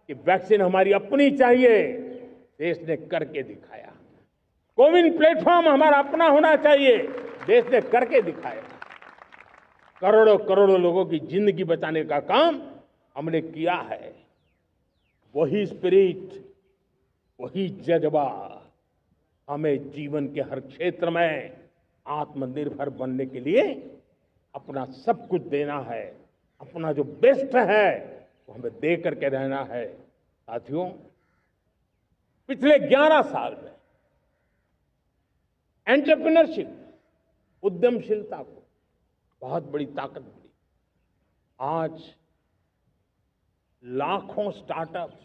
कि वैक्सीन हमारी अपनी चाहिए, देश ने करके दिखाया। कोविन प्लेटफॉर्म हमारा अपना होना चाहिए, देश ने करके दिखाया। करोड़ों करोड़ों लोगों की जिंदगी बचाने का काम हमने किया है। वही स्पिरिट, वही जज्बा हमें जीवन के हर क्षेत्र में आत्मनिर्भर बनने के लिए अपना सब कुछ देना है। अपना जो बेस्ट है वो हमें दे करके रहना है। साथियों, पिछले 11 साल में एंटरप्रेन्योरशिप, उद्यमशीलता को बहुत बड़ी ताकत मिली। आज लाखों स्टार्टअप्स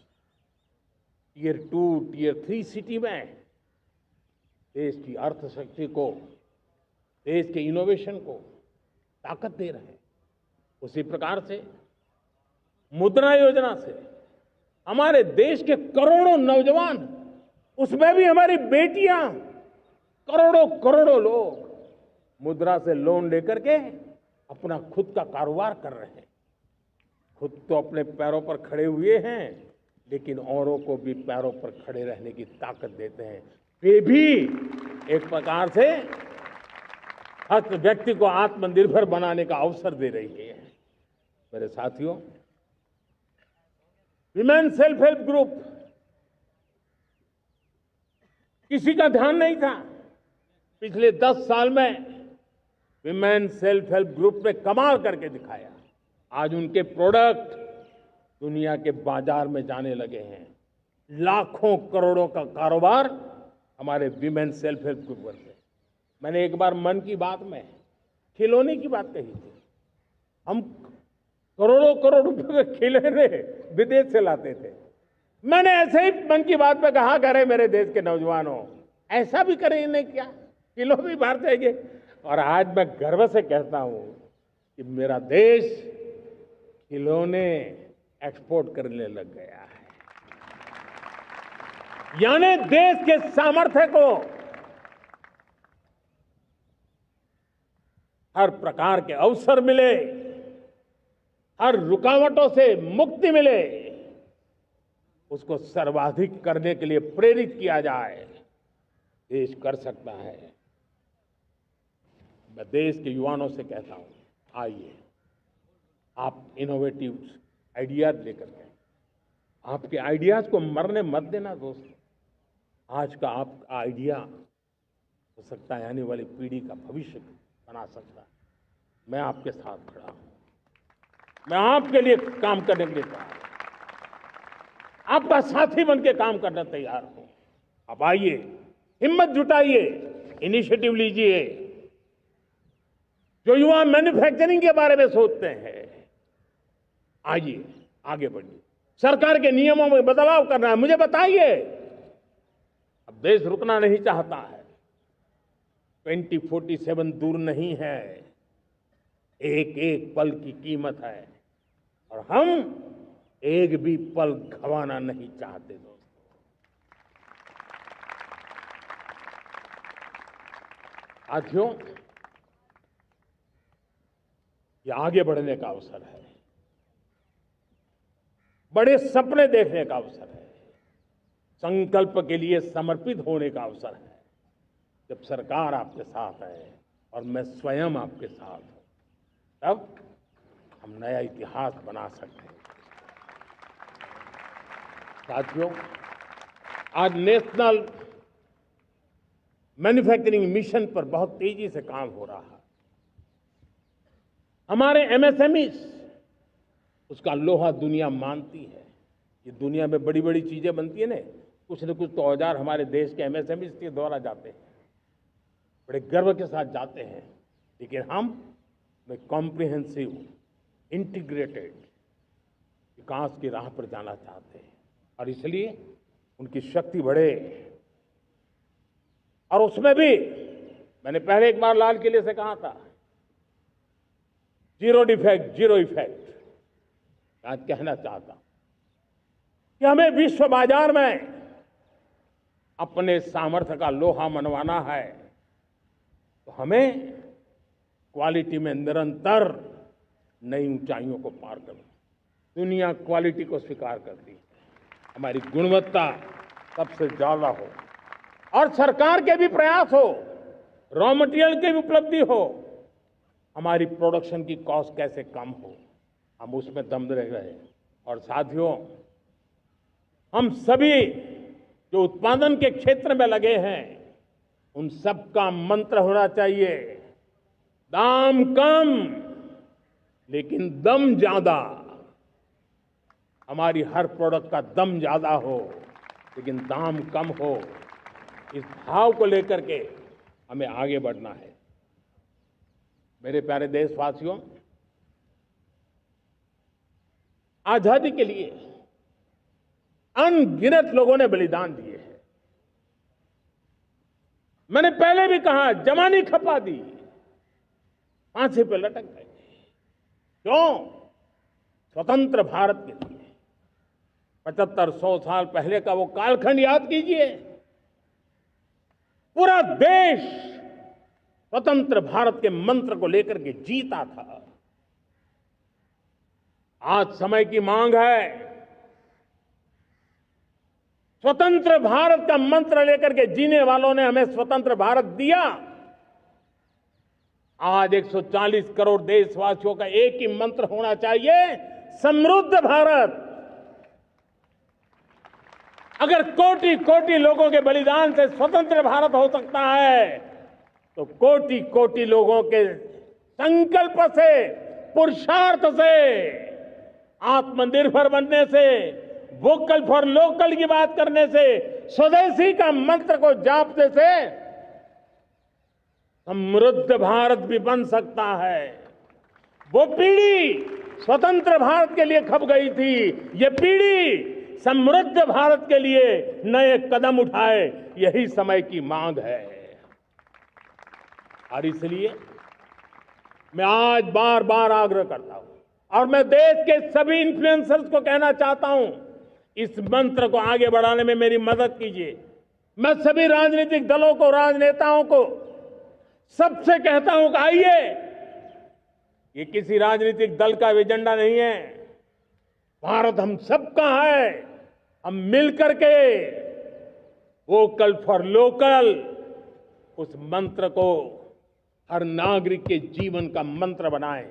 टियर 2, टियर 3 सिटी में देश की अर्थशक्ति को, देश के इनोवेशन को ताकत दे रहे हैं। उसी प्रकार से मुद्रा योजना से हमारे देश के करोड़ों नौजवान, उसमें भी हमारी बेटियां, करोड़ों करोड़ों लोग मुद्रा से लोन लेकर के अपना खुद का कारोबार कर रहे हैं। खुद तो अपने पैरों पर खड़े हुए हैं, लेकिन औरों को भी पैरों पर खड़े रहने की ताकत देते हैं। वे भी एक प्रकार से हर व्यक्ति को आत्मनिर्भर बनाने का अवसर दे रही है। मेरे साथियों, विमेन सेल्फ हेल्प ग्रुप किसी का ध्यान नहीं था। पिछले 10 साल में विमेन सेल्फ हेल्प ग्रुप ने कमाल करके दिखाया। आज उनके प्रोडक्ट दुनिया के बाजार में जाने लगे हैं। लाखों करोड़ों का कारोबार हमारे विमेन सेल्फ हेल्प ग्रुप करते हैं। मैंने एक बार मन की बात में खिलौने की बात कही थी। हम करोड़ों करोड़ रुपए के खिलौने विदेश से लाते थे। मैंने ऐसे ही मन की बात में कहा, करे मेरे देश के नौजवानों, ऐसा भी करें इन्हें क्या, किलो भी बाहर जाएंगे। और आज मैं गर्व से कहता हूं कि मेरा देश खिलौने एक्सपोर्ट करने लग गया है। यानी देश के सामर्थ्य को हर प्रकार के अवसर मिले, हर रुकावटों से मुक्ति मिले, उसको सर्वाधिक करने के लिए प्रेरित किया जाए। देश कर सकता है। मैं देश के युवाओं से कहता हूं, आइए आप इनोवेटिव आइडियाज लेकर के, आपके आइडियाज को मरने मत देना दोस्तों। आज का आपका आइडिया हो सकता है आने वाली पीढ़ी का भविष्य बना सकता है। मैं आपके साथ खड़ा हूं, मैं आपके लिए काम करने के लिए तैयार हूं, आपका साथी बन के काम करने तैयार हूं। आप आइए, हिम्मत जुटाइए, इनिशिएटिव लीजिए। जो युवा मैन्युफैक्चरिंग के बारे में सोचते हैं, आइए आगे बढ़िए। सरकार के नियमों में बदलाव करना है, मुझे बताइए। अब देश रुकना नहीं चाहता है। 2047 दूर नहीं है। एक एक पल की कीमत है और हम एक भी पल गंवाना नहीं चाहते दोस्तों। साथियों, ये आगे बढ़ने का अवसर है, बड़े सपने देखने का अवसर है, संकल्प के लिए समर्पित होने का अवसर है। जब सरकार आपके साथ है और मैं स्वयं आपके साथ हूं, तब हम नया इतिहास बना सकते हैं। साथियों, आज नेशनल मैन्युफैक्चरिंग मिशन पर बहुत तेजी से काम हो रहा है। हमारे एमएसएमईज, उसका लोहा दुनिया मानती है। ये दुनिया में बड़ी बड़ी चीजें बनती है ना, कुछ न कुछ तो औजार हमारे देश के एमएसएमईज के द्वारा जाते हैं, बड़े गर्व के साथ जाते हैं। लेकिन हम कॉम्प्रिहेंसिव इंटीग्रेटेड विकास की राह पर जाना चाहते हैं और इसलिए उनकी शक्ति बढ़े। और उसमें भी मैंने पहले एक बार लाल किले से कहा था, जीरो डिफेक्ट जीरो इफेक्ट। आज कहना चाहता हूं कि हमें विश्व बाजार में अपने सामर्थ्य का लोहा मनवाना है, तो हमें क्वालिटी में निरंतर नई ऊंचाइयों को पार करना। दुनिया क्वालिटी को स्वीकार करती है, हमारी गुणवत्ता सबसे ज्यादा हो और सरकार के भी प्रयास हो, रॉ मटेरियल की भी उपलब्धि हो, हमारी प्रोडक्शन की कॉस्ट कैसे कम हो, हम उसमें दम रह रहे। और साथियों, हम सभी जो उत्पादन के क्षेत्र में लगे हैं, उन सबका मंत्र होना चाहिए, दाम कम लेकिन दम ज्यादा। हमारी हर प्रोडक्ट का दम ज्यादा हो लेकिन दाम कम हो। इस भाव को लेकर के हमें आगे बढ़ना है। मेरे प्यारे देशवासियों, आजादी के लिए अनगिनत लोगों ने बलिदान दिए हैं। मैंने पहले भी कहा, जवानी खपा दी, फांसी पे लटक गए। क्यों? स्वतंत्र भारत के लिए। 75-100 साल पहले का वो कालखंड याद कीजिए। पूरा देश स्वतंत्र भारत के मंत्र को लेकर के जीता था। आज समय की मांग है, स्वतंत्र भारत का मंत्र लेकर के जीने वालों ने हमें स्वतंत्र भारत दिया। आज 140 करोड़ देशवासियों का एक ही मंत्र होना चाहिए, समृद्ध भारत। अगर कोटि कोटि लोगों के बलिदान से स्वतंत्र भारत हो सकता है, तो कोटि कोटि लोगों के संकल्प से, पुरुषार्थ से, आत्मनिर्भर बनने से वोकल फॉर लोकल की बात करने से, स्वदेशी का मंत्र को जापने से समृद्ध भारत भी बन सकता है। वो पीढ़ी स्वतंत्र भारत के लिए खप गई थी, ये पीढ़ी समृद्ध भारत के लिए नए कदम उठाए, यही समय की मांग है। और इसलिए मैं आज बार बार आग्रह करता हूं और मैं देश के सभी इन्फ्लुएंसर्स को कहना चाहता हूं, इस मंत्र को आगे बढ़ाने में मेरी मदद कीजिए। मैं सभी राजनीतिक दलों को, राजनेताओं को सबसे कहता हूं कि आइए, ये किसी राजनीतिक दल का एजेंडा नहीं है, भारत हम सबका है। हम मिलकर के वोकल फॉर लोकल उस मंत्र को हर नागरिक के जीवन का मंत्र बनाएं।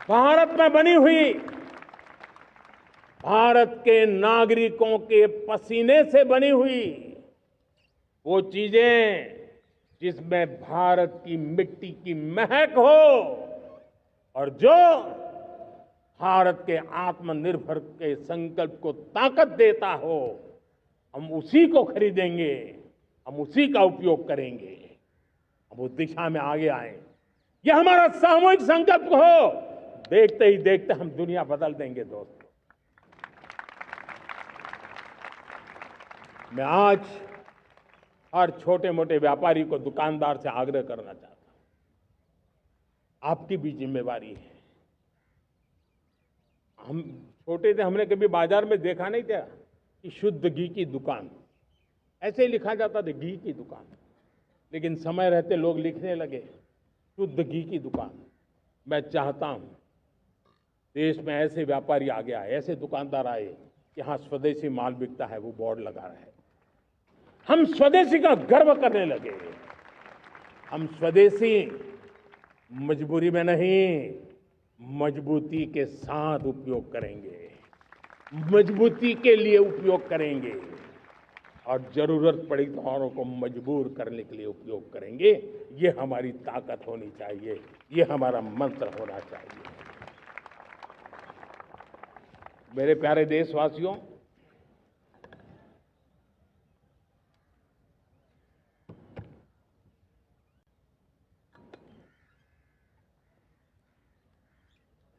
भारत में बनी हुई, भारत के नागरिकों के पसीने से बनी हुई वो चीजें जिसमें भारत की मिट्टी की महक हो और जो भारत के आत्मनिर्भर के संकल्प को ताकत देता हो, हम उसी को खरीदेंगे, हम उसी का उपयोग करेंगे, हम उस दिशा में आगे आए। यह हमारा सामूहिक संकल्प हो, देखते ही देखते हम दुनिया बदल देंगे। दोस्तों, मैं आज हर छोटे मोटे व्यापारी को, दुकानदार से आग्रह करना चाहता हूं, आपकी भी जिम्मेवारी है। हम छोटे थे, हमने कभी बाजार में देखा नहीं था कि शुद्ध घी की दुकान, ऐसे ही लिखा जाता था घी की दुकान, लेकिन समय रहते लोग लिखने लगे शुद्ध घी की दुकान। मैं चाहता हूं देश में ऐसे व्यापारी आगे आए, ऐसे दुकानदार आए कि हाँ, स्वदेशी माल बिकता है, वो बोर्ड लगा रहे। हम स्वदेशी का गर्व करने लगे। हम स्वदेशी मजबूरी में नहीं, मजबूती के साथ उपयोग करेंगे, मजबूती के लिए उपयोग करेंगे और जरूरत पड़ी तो औरों को मजबूर करने के लिए उपयोग करेंगे। ये हमारी ताकत होनी चाहिए, ये हमारा मंत्र होना चाहिए। मेरे प्यारे देशवासियों,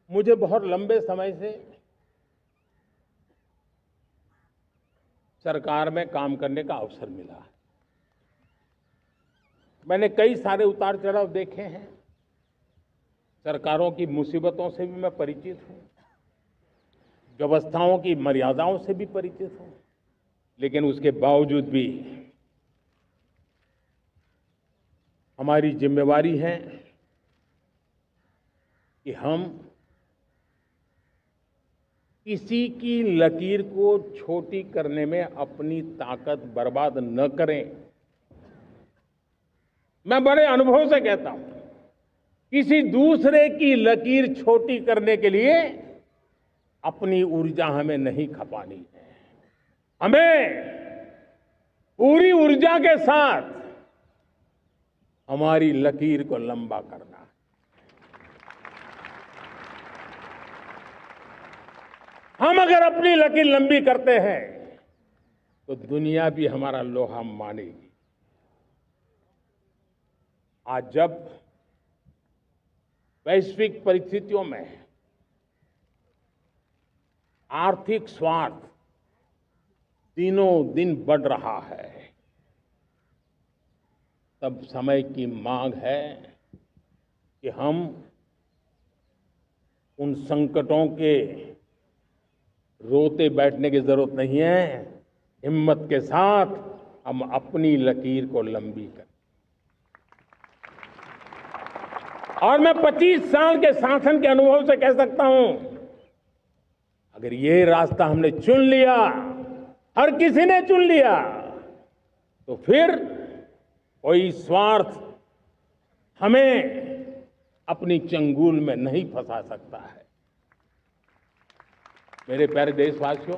मुझे बहुत लंबे समय से सरकार में काम करने का अवसर मिला। मैंने कई सारे उतार चढ़ाव देखे हैं, सरकारों की मुसीबतों से भी मैं परिचित हूं, व्यवस्थाओं की मर्यादाओं से भी परिचित हूं, लेकिन उसके बावजूद भी हमारी जिम्मेवारी है कि हम किसी की लकीर को छोटी करने में अपनी ताकत बर्बाद न करें। मैं बड़े अनुभव से कहता हूं, किसी दूसरे की लकीर छोटी करने के लिए अपनी ऊर्जा हमें नहीं खपानी है। हमें पूरी ऊर्जा के साथ हमारी लकीर को लंबा करना है। हम अगर अपनी लकीर लंबी करते हैं तो दुनिया भी हमारा लोहा मानेगी। आज जब वैश्विक परिस्थितियों में आर्थिक स्वार्थ दिनों दिन बढ़ रहा है, तब समय की मांग है कि हम उन संकटों के रोते बैठने की जरूरत नहीं है, हिम्मत के साथ हम अपनी लकीर को लंबी करें। और मैं 25 साल के शासन के अनुभव से कह सकता हूं, अगर ये रास्ता हमने चुन लिया, हर किसी ने चुन लिया, तो फिर कोई स्वार्थ हमें अपनी चंगुल में नहीं फंसा सकता है। मेरे प्यारे देशवासियों,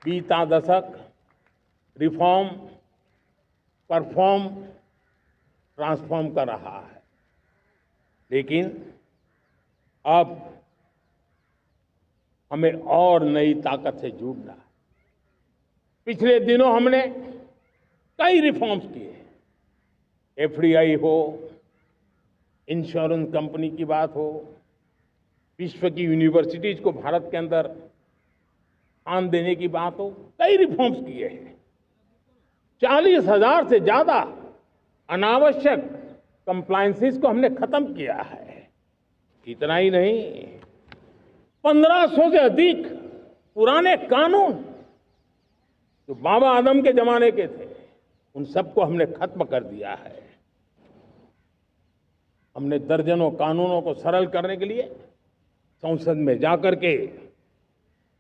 बीता दशक रिफॉर्म, परफॉर्म, ट्रांसफॉर्म कर रहा है, लेकिन अब हमें और नई ताकत से जुड़ना है। पिछले दिनों हमने कई रिफॉर्म्स किए। एफडीआई हो, इंश्योरेंस कंपनी की बात हो, विश्व की यूनिवर्सिटीज को भारत के अंदर स्थान देने की बात हो, कई रिफॉर्म्स किए हैं। 40,000 से ज्यादा अनावश्यक कंप्लायंसेस को हमने खत्म किया है। इतना ही नहीं, 1500 से अधिक पुराने कानून जो बाबा आदम के जमाने के थे, उन सबको हमने खत्म कर दिया है। हमने दर्जनों कानूनों को सरल करने के लिए संसद में जाकर के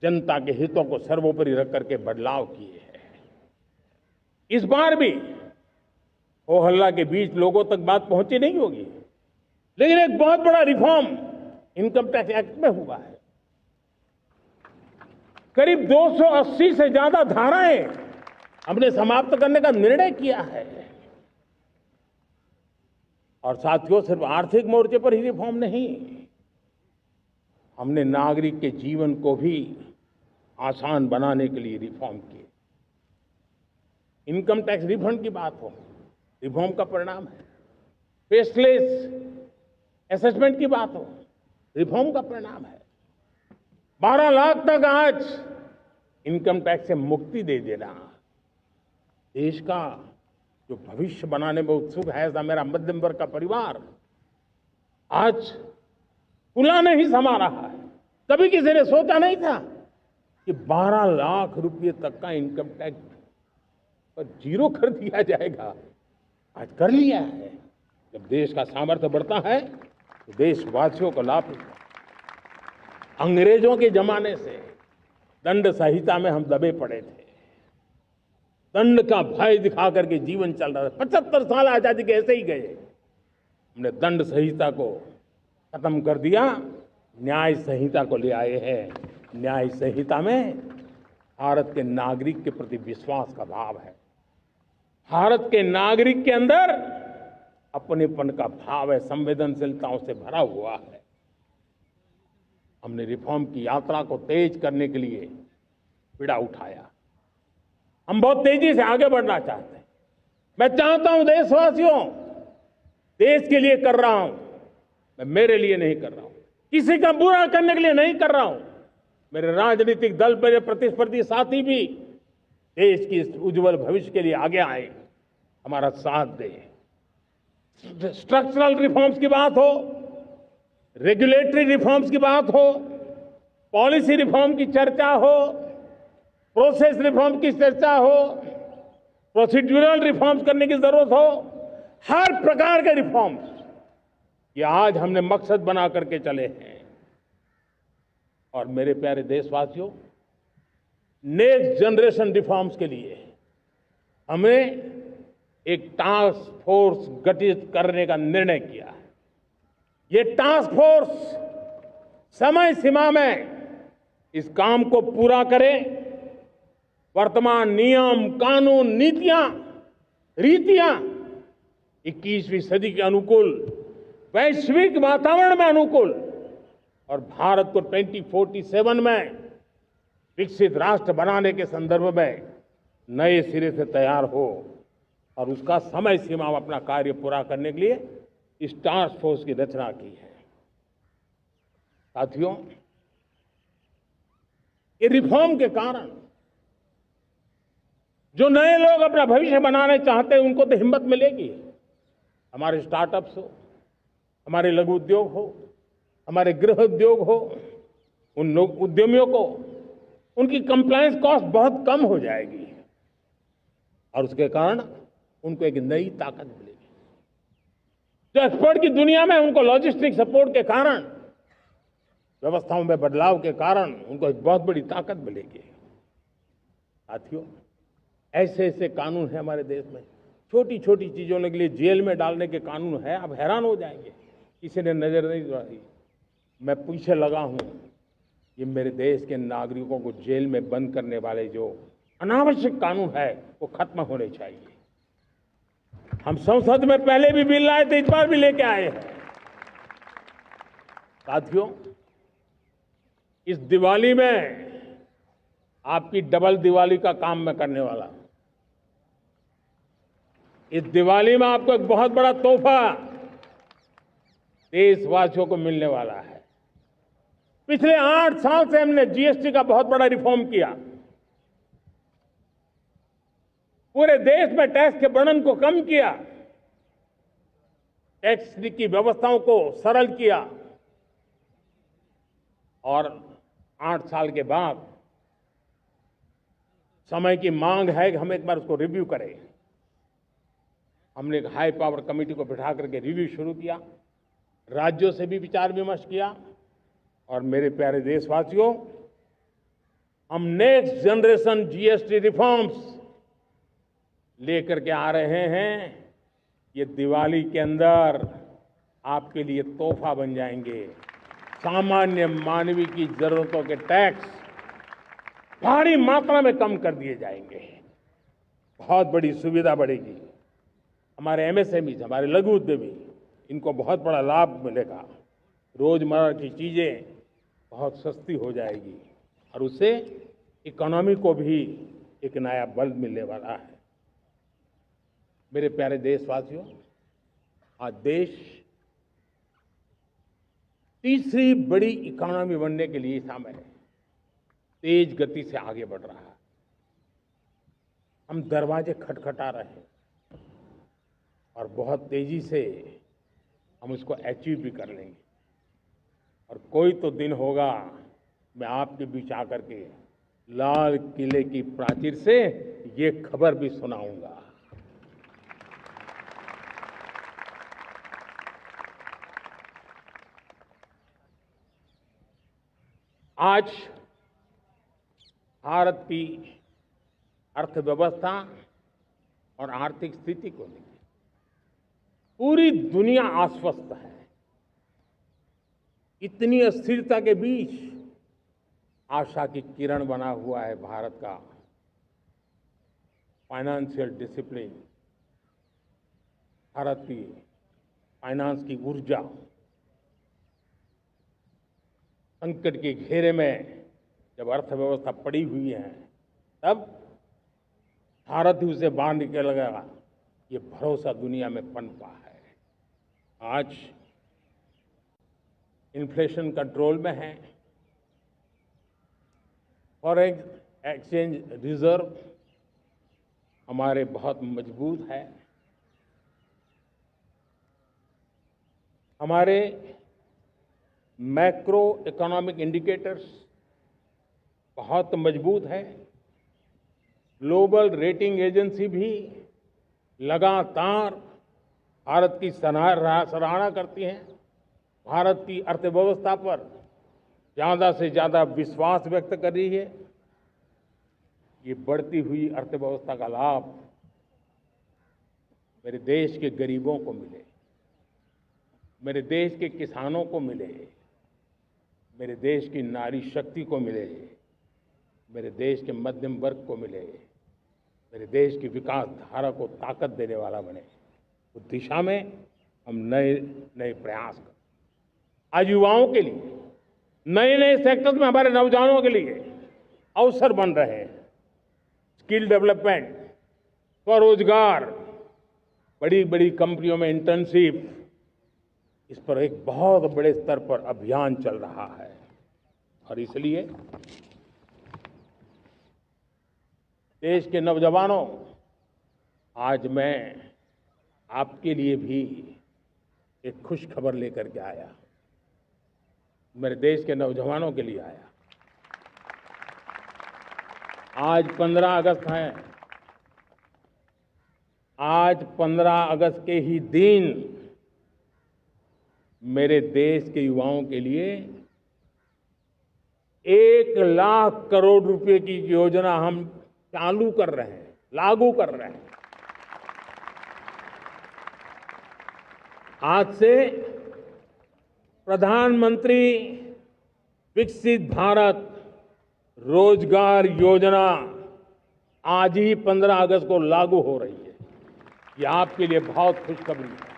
जनता के हितों को सर्वोपरि रख करके बदलाव किए हैं। इस बार भी हो हल्ला के बीच लोगों तक बात पहुंची नहीं होगी, लेकिन एक बहुत बड़ा रिफॉर्म इनकम टैक्स एक्ट में हुआ है। करीब 280 से ज्यादा धाराएं हमने समाप्त करने का निर्णय किया है। और साथियों, सिर्फ आर्थिक मोर्चे पर ही रिफॉर्म नहीं, हमने नागरिक के जीवन को भी आसान बनाने के लिए रिफॉर्म किए। इनकम टैक्स रिफंड की बात हो, रिफॉर्म का परिणाम है। फेसलेस असेसमेंट की बात हो, रिफॉर्म का परिणाम है। 12 लाख तक आज इनकम टैक्स से मुक्ति दे देना देश का जो भविष्य बनाने में उत्सुक है, ऐसा मेरा मध्यम वर्ग का परिवार आज पुला नहीं समा रहा है। कभी किसी ने सोचा नहीं था कि 12 लाख रुपए तक का इनकम टैक्स पर जीरो कर दिया जाएगा। आज कर लिया है। जब देश का सामर्थ्य बढ़ता है तो देशवासियों को लाभ मिलता है। अंग्रेजों के जमाने से दंड संहिता में हम दबे पड़े थे। दंड का भय दिखा करके जीवन चल रहा था। 75 साल आजादी के ऐसे ही गए। हमने दंड संहिता को खत्म कर दिया, न्याय संहिता को ले आए हैं। न्याय संहिता में भारत के नागरिक के प्रति विश्वास का भाव है। भारत के नागरिक के अंदर अपनेपन का भाव है, संवेदनशीलताओं से भरा हुआ है। हमने रिफॉर्म की यात्रा को तेज करने के लिए बीड़ा उठाया। हम बहुत तेजी से आगे बढ़ना चाहते हैं। मैं चाहता हूं देशवासियों, देश के लिए कर रहा हूं, मैं मेरे लिए नहीं कर रहा हूं, किसी का बुरा करने के लिए नहीं कर रहा हूं। मेरे राजनीतिक दल, मेरे प्रतिस्पर्धी साथी भी देश की उज्जवल भविष्य के लिए आगे आए, हमारा साथ दें। स्ट्रक्चरल रिफॉर्म्स की बात हो, रेगुलेटरी रिफॉर्म्स की बात हो, पॉलिसी रिफॉर्म की चर्चा हो, प्रोसेस रिफॉर्म की चर्चा हो, प्रोसीड्यूरल रिफॉर्म्स करने की जरूरत हो, हर प्रकार के रिफॉर्म्स ये आज हमने मकसद बना करके चले हैं। और मेरे प्यारे देशवासियों, नेक्स्ट जनरेशन रिफॉर्म्स के लिए हमें एक टास्क फोर्स गठित करने का निर्णय किया है। ये टास्क फोर्स समय सीमा में इस काम को पूरा करे। वर्तमान नियम, कानून, नीतियां, रीतियां 21वीं सदी के अनुकूल, वैश्विक वातावरण में अनुकूल और भारत को 2047 में विकसित राष्ट्र बनाने के संदर्भ में नए सिरे से तैयार हो और उसका समय सीमा में अपना कार्य पूरा करने के लिए इस टास्क फोर्स की रचना की है। साथियों, ये रिफॉर्म के कारण जो नए लोग अपना भविष्य बनाने चाहते हैं उनको तो हिम्मत मिलेगी। हमारे स्टार्टअप्स हो, हमारे लघु उद्योग हो, हमारे गृह उद्योग हो, उन लोग उद्यमियों को उनकी कंप्लायंस कॉस्ट बहुत कम हो जाएगी और उसके कारण उनको एक नई ताकत मिलेगी। जो एक्सपोर्ट की दुनिया में उनको लॉजिस्टिक सपोर्ट के कारण, व्यवस्थाओं में बदलाव के कारण उनको एक बहुत बड़ी ताकत मिलेगी। साथियों, ऐसे ऐसे कानून है हमारे देश में, छोटी छोटी चीजों के लिए जेल में डालने के कानून है। आप हैरान हो जाएंगे, किसी ने नजर नहीं दौड़ाई। मैं पीछे लगा हूं, ये मेरे देश के नागरिकों को जेल में बंद करने वाले जो अनावश्यक कानून है वो खत्म होने चाहिए। हम संसद में पहले भी बिल लाए थे, इस बार भी लेके आए हैं। साथियों, इस दिवाली में आपकी डबल दिवाली का काम मैं करने वाला हूं। इस दिवाली में आपको एक बहुत बड़ा तोहफा देशवासियों को मिलने वाला है। पिछले 8 साल से हमने जीएसटी का बहुत बड़ा रिफॉर्म किया। पूरे देश में टैक्स के बर्डन को कम किया, टैक्स की व्यवस्थाओं को सरल किया और 8 साल के बाद समय की मांग है कि हम एक बार उसको रिव्यू करें। हमने एक हाई पावर कमेटी को बिठा करके रिव्यू शुरू किया, राज्यों से भी विचार विमर्श किया और मेरे प्यारे देशवासियों, हम नेक्स्ट जनरेशन जीएसटी रिफॉर्म्स लेकर के आ रहे हैं। ये दिवाली के अंदर आपके लिए तोहफा बन जाएंगे। सामान्य मानवीय की जरूरतों के टैक्स भारी मात्रा में कम कर दिए जाएंगे। बहुत बड़ी सुविधा बढ़ेगी। हमारे एमएसएमई, हमारे लघु उद्यमी, इनको बहुत बड़ा लाभ मिलेगा। रोजमर्रा की चीजें बहुत सस्ती हो जाएगी और उससे इकोनॉमी को भी एक नया बल मिलने वाला है। मेरे प्यारे देशवासियों, आज देश तीसरी बड़ी इकोनॉमी बनने के लिए समय है, तेज गति से आगे बढ़ रहा है। हम दरवाजे खटखटा रहे हैं और बहुत तेजी से हम उसको अचीव भी कर लेंगे। और कोई तो दिन होगा मैं आपके बीच आकर के लाल किले की प्राचीर से ये खबर भी सुनाऊंगा। आज भारत की अर्थव्यवस्था और आर्थिक स्थिति को लेकर पूरी दुनिया आश्वस्त है। इतनी अस्थिरता के बीच आशा की किरण बना हुआ है भारत का फाइनेंशियल डिसिप्लिन, भारत की फाइनेंस की ऊर्जा। संकट के घेरे में जब अर्थव्यवस्था पड़ी हुई है, तब भारत ही उसे बाहर निकलेगा, ये भरोसा दुनिया में पनपा है। आज इन्फ्लेशन कंट्रोल में है, फॉरेन एक्सचेंज रिजर्व हमारे बहुत मजबूत है, हमारे मैक्रो इकोनॉमिक इंडिकेटर्स बहुत मजबूत है। ग्लोबल रेटिंग एजेंसी भी लगातार भारत की सराहना करती हैं, भारत की अर्थव्यवस्था पर ज़्यादा से ज़्यादा विश्वास व्यक्त कर रही है। ये बढ़ती हुई अर्थव्यवस्था का लाभ मेरे देश के गरीबों को मिले, मेरे देश के किसानों को मिले, मेरे देश की नारी शक्ति को मिले, मेरे देश के मध्यम वर्ग को मिले, मेरे देश की विकास धारा को ताकत देने वाला बने। उस दिशा में हम नए नए प्रयास करें। आज युवाओं के लिए नए नए सेक्टर्स में हमारे नौजवानों के लिए अवसर बन रहे हैं। स्किल डेवलपमेंट, स्वरोजगार, बड़ी बड़ी कंपनियों में इंटर्नशिप, इस पर एक बहुत बड़े स्तर पर अभियान चल रहा है। और इसलिए देश के नौजवानों, आज मैं आपके लिए भी एक खुश खबर लेकर के आया। मेरे देश के नौजवानों के लिए आया। आज 15 अगस्त है। आज 15 अगस्त के ही दिन मेरे देश के युवाओं के लिए 1 लाख करोड़ रुपए की योजना हम चालू कर रहे हैं, लागू कर रहे हैं। आज से प्रधानमंत्री विकसित भारत रोजगार योजना आज ही 15 अगस्त को लागू हो रही है। ये आपके लिए बहुत खुशखबरी है।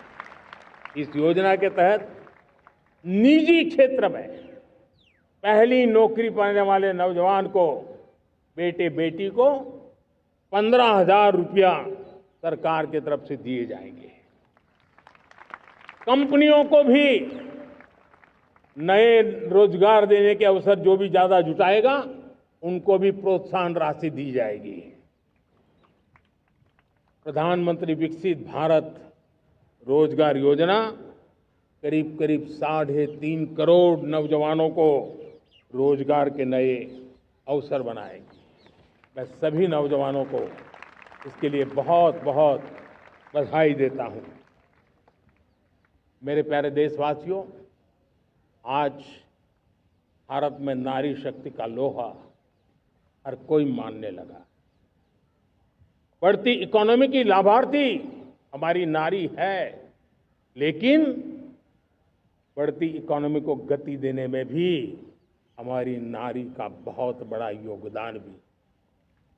इस योजना के तहत निजी क्षेत्र में पहली नौकरी पाने वाले नौजवान को, बेटे बेटी को 15,000 रुपया सरकार की तरफ से दिए जाएंगे। कंपनियों को भी नए रोजगार देने के अवसर जो भी ज्यादा जुटाएगा उनको भी प्रोत्साहन राशि दी जाएगी। प्रधानमंत्री विकसित भारत रोजगार योजना करीब करीब 3.5 करोड़ नौजवानों को रोजगार के नए अवसर बनाएगी। मैं सभी नौजवानों को इसके लिए बहुत बहुत बधाई देता हूं। मेरे प्यारे देशवासियों, आज भारत में नारी शक्ति का लोहा हर कोई मानने लगा। बढ़ती इकोनॉमी की लाभार्थी हमारी नारी है, लेकिन बढ़ती इकोनॉमी को गति देने में भी हमारी नारी का बहुत बड़ा योगदान भी,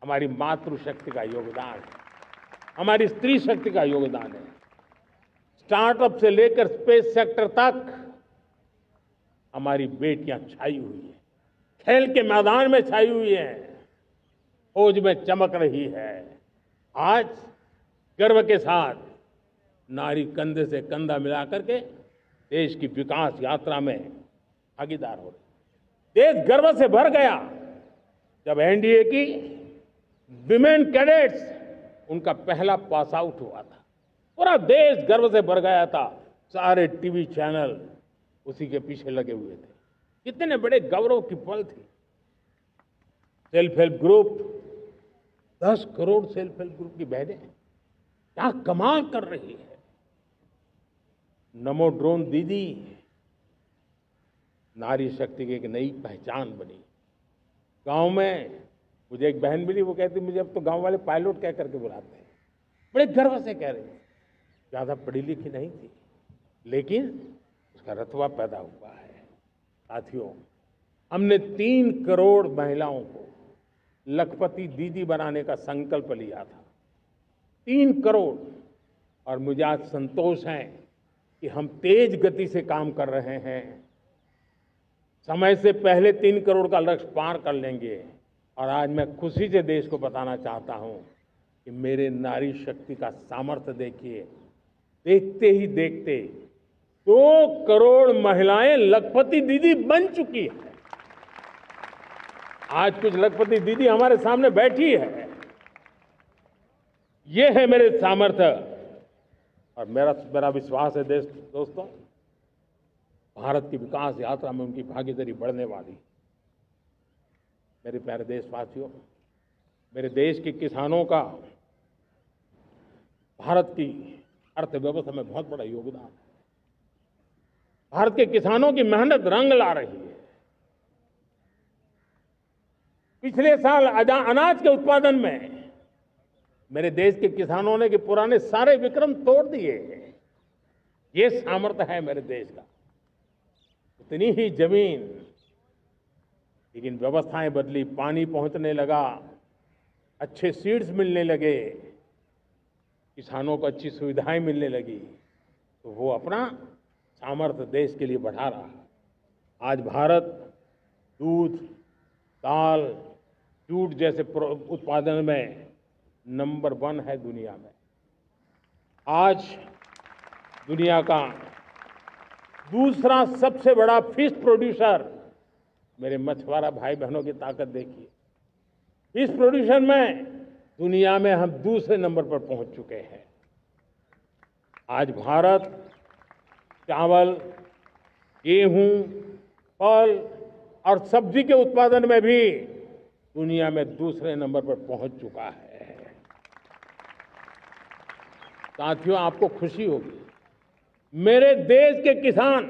हमारी मातृशक्ति का योगदान है, हमारी स्त्री शक्ति का योगदान है। स्टार्टअप से लेकर स्पेस सेक्टर तक हमारी बेटियां छाई हुई हैं, खेल के मैदान में छाई हुई हैं, फौज में चमक रही है। आज गर्व के साथ नारी कंधे से कंधा मिला करके देश की विकास यात्रा में भागीदार हो रही। देश गर्व से भर गया जब एनडीए की विमेन कैडेट्स उनका पहला पास आउट हुआ था। पूरा देश गर्व से भर गया था। सारे टीवी चैनल उसी के पीछे लगे हुए थे। कितने बड़े गौरव की पल थी। Self help group, 10 crore self help group की बहनें क्या कमाल कर रही है। नमो ड्रोन दीदी नारी शक्ति की एक नई पहचान बनी। गांव में मुझे एक बहन मिली, वो कहती मुझे अब तो गांव वाले पायलट कह करके बुलाते हैं। बड़े गर्व से कह रही, ज्यादा पढ़ी लिखी नहीं थी लेकिन उसका रतबा पैदा हुआ है। साथियों, हमने 3 करोड़ महिलाओं को लखपति दीदी बनाने का संकल्प लिया था। 3 करोड़। और मुझे आज संतोष है कि हम तेज गति से काम कर रहे हैं। समय से पहले 3 करोड़ का लक्ष्य पार कर लेंगे। और आज मैं खुशी से देश को बताना चाहता हूं कि मेरे नारी शक्ति का सामर्थ्य देखिए। देखते ही देखते 2 करोड़ महिलाएं लखपति दीदी बन चुकी है। आज कुछ लखपति दीदी हमारे सामने बैठी है। ये है मेरे सामर्थ्य। और मेरा विश्वास है दोस्तों, भारत की विकास यात्रा में उनकी भागीदारी बढ़ने वाली। मेरे प्यारे देशवासियों, मेरे देश के किसानों का भारत की अर्थव्यवस्था में बहुत बड़ा योगदान है। भारत के किसानों की मेहनत रंग ला रही है। पिछले साल अनाज के उत्पादन में मेरे देश के किसानों ने के पुराने सारे विक्रम तोड़ दिए। ये सामर्थ्य है मेरे देश का। उतनी ही जमीन, लेकिन व्यवस्थाएं बदली, पानी पहुंचने लगा, अच्छे सीड्स मिलने लगे, किसानों को अच्छी सुविधाएं मिलने लगी, तो वो अपना सामर्थ्य देश के लिए बढ़ा रहा है। आज भारत दूध, दाल, जूट जैसे उत्पादन में नंबर 1 है दुनिया में। आज दुनिया का दूसरा सबसे बड़ा फिश प्रोड्यूसर। मेरे मछुआरा भाई बहनों की ताकत देखिए। फिश प्रोड्यूशन में दुनिया में हम दूसरे नंबर पर पहुंच चुके हैं। आज भारत चावल, गेहूं, फल और सब्जी के उत्पादन में भी दुनिया में दूसरे नंबर पर पहुंच चुका है। साथियों, आपको खुशी होगी, मेरे देश के किसान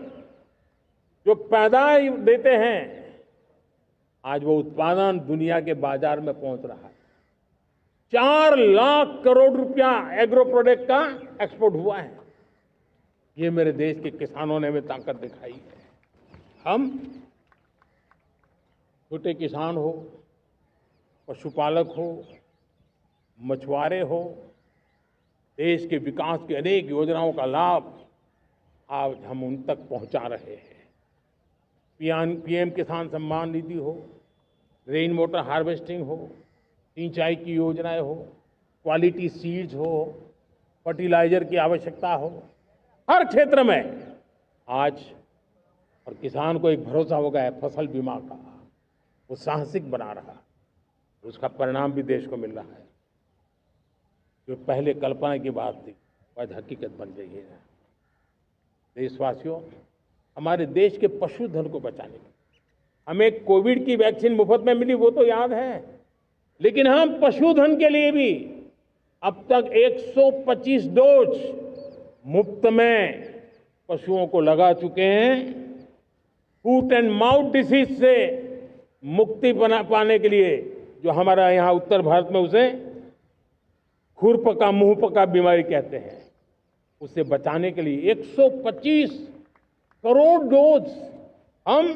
जो पैदावार देते हैं, आज वो उत्पादन दुनिया के बाजार में पहुंच रहा है। 4 लाख करोड़ रुपया एग्रो प्रोडक्ट का एक्सपोर्ट हुआ है। ये मेरे देश के किसानों ने भी ताकत दिखाई है। हम छोटे किसान हो, पशुपालक हो, मछुआरे हो, देश के विकास की अनेक योजनाओं का लाभ आज हम उन तक पहुंचा रहे हैं। पीएम किसान सम्मान निधि हो, रेन वाटर हार्वेस्टिंग हो, सिंचाई की योजनाएं हो, क्वालिटी सीड्स हो, फर्टिलाइजर की आवश्यकता हो, हर क्षेत्र में आज और किसान को एक भरोसा हो गया है फसल बीमा का। वो साहसिक बना रहा, उसका परिणाम भी देश को मिल रहा है। जो पहले कल्पना की बात थी आज हकीकत बन गई है। देशवासियों, हमारे देश के पशुधन को बचाने के हमें कोविड की वैक्सीन मुफ्त में मिली, वो तो याद है, लेकिन हम पशुधन के लिए भी अब तक 125 डोज मुफ्त में पशुओं को लगा चुके हैं। फूट एंड माउथ डिसीज से मुक्ति पाने के लिए, जो हमारा यहाँ उत्तर भारत में उसे खुरपका मुंहपका बीमारी कहते हैं, उससे बचाने के लिए 125 करोड़ डोज हम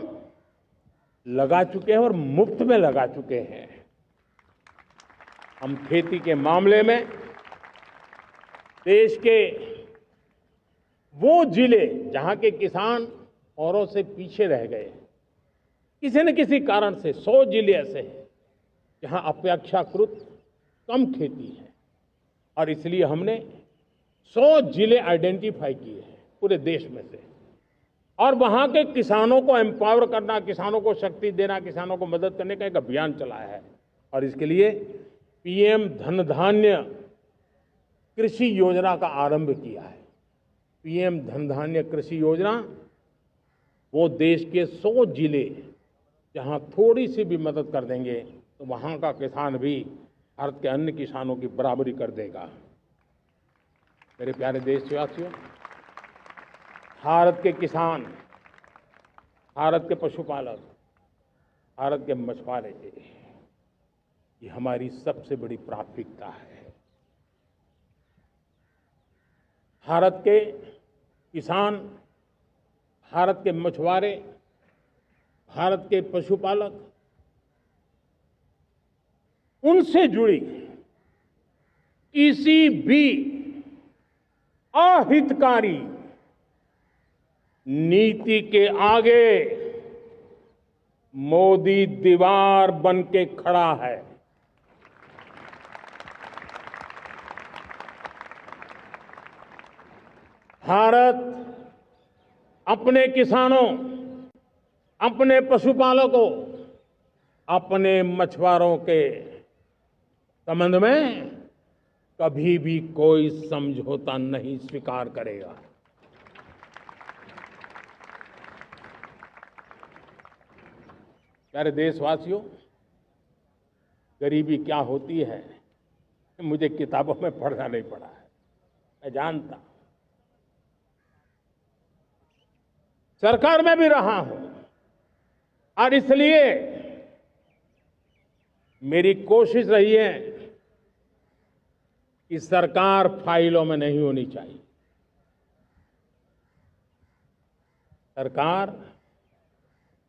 लगा चुके हैं और मुफ्त में लगा चुके हैं। हम खेती के मामले में देश के वो जिले जहां के किसान औरों से पीछे रह गए, किसी न किसी कारण से 100 जिले ऐसे हैं जहां अपेक्षाकृत कम खेती है, और इसलिए हमने 100 जिले आइडेंटिफाई किए हैं पूरे देश में से, और वहां के किसानों को एम्पावर करना, किसानों को शक्ति देना, किसानों को मदद करने का एक अभियान चलाया है। और इसके लिए पीएम धन धान्य कृषि योजना का आरंभ किया है। पीएम धन धान्य कृषि योजना वो देश के 100 जिले जहां थोड़ी सी भी मदद कर देंगे तो वहां का किसान भी भारत के अन्य किसानों की बराबरी कर देगा। मेरे प्यारे देशवासियों, भारत के किसान, भारत के पशुपालक, भारत के मछुआरे, ये हमारी सबसे बड़ी प्राथमिकता है। भारत के किसान, भारत के मछुआरे, भारत के पशुपालक, उनसे जुड़ी किसी भी अहितकारी नीति के आगे मोदी दीवार बन के खड़ा है। भारत अपने किसानों, अपने पशुपालकों, अपने मछुआरों के संबंध में कभी भी कोई समझौता नहीं स्वीकार करेगा। प्यारे देशवासियों, गरीबी क्या होती है मुझे किताबों में पढ़ना नहीं पड़ा है, मैं जानता, सरकार में भी रहा हूं, और इसलिए मेरी कोशिश रही है कि सरकार फाइलों में नहीं होनी चाहिए। सरकार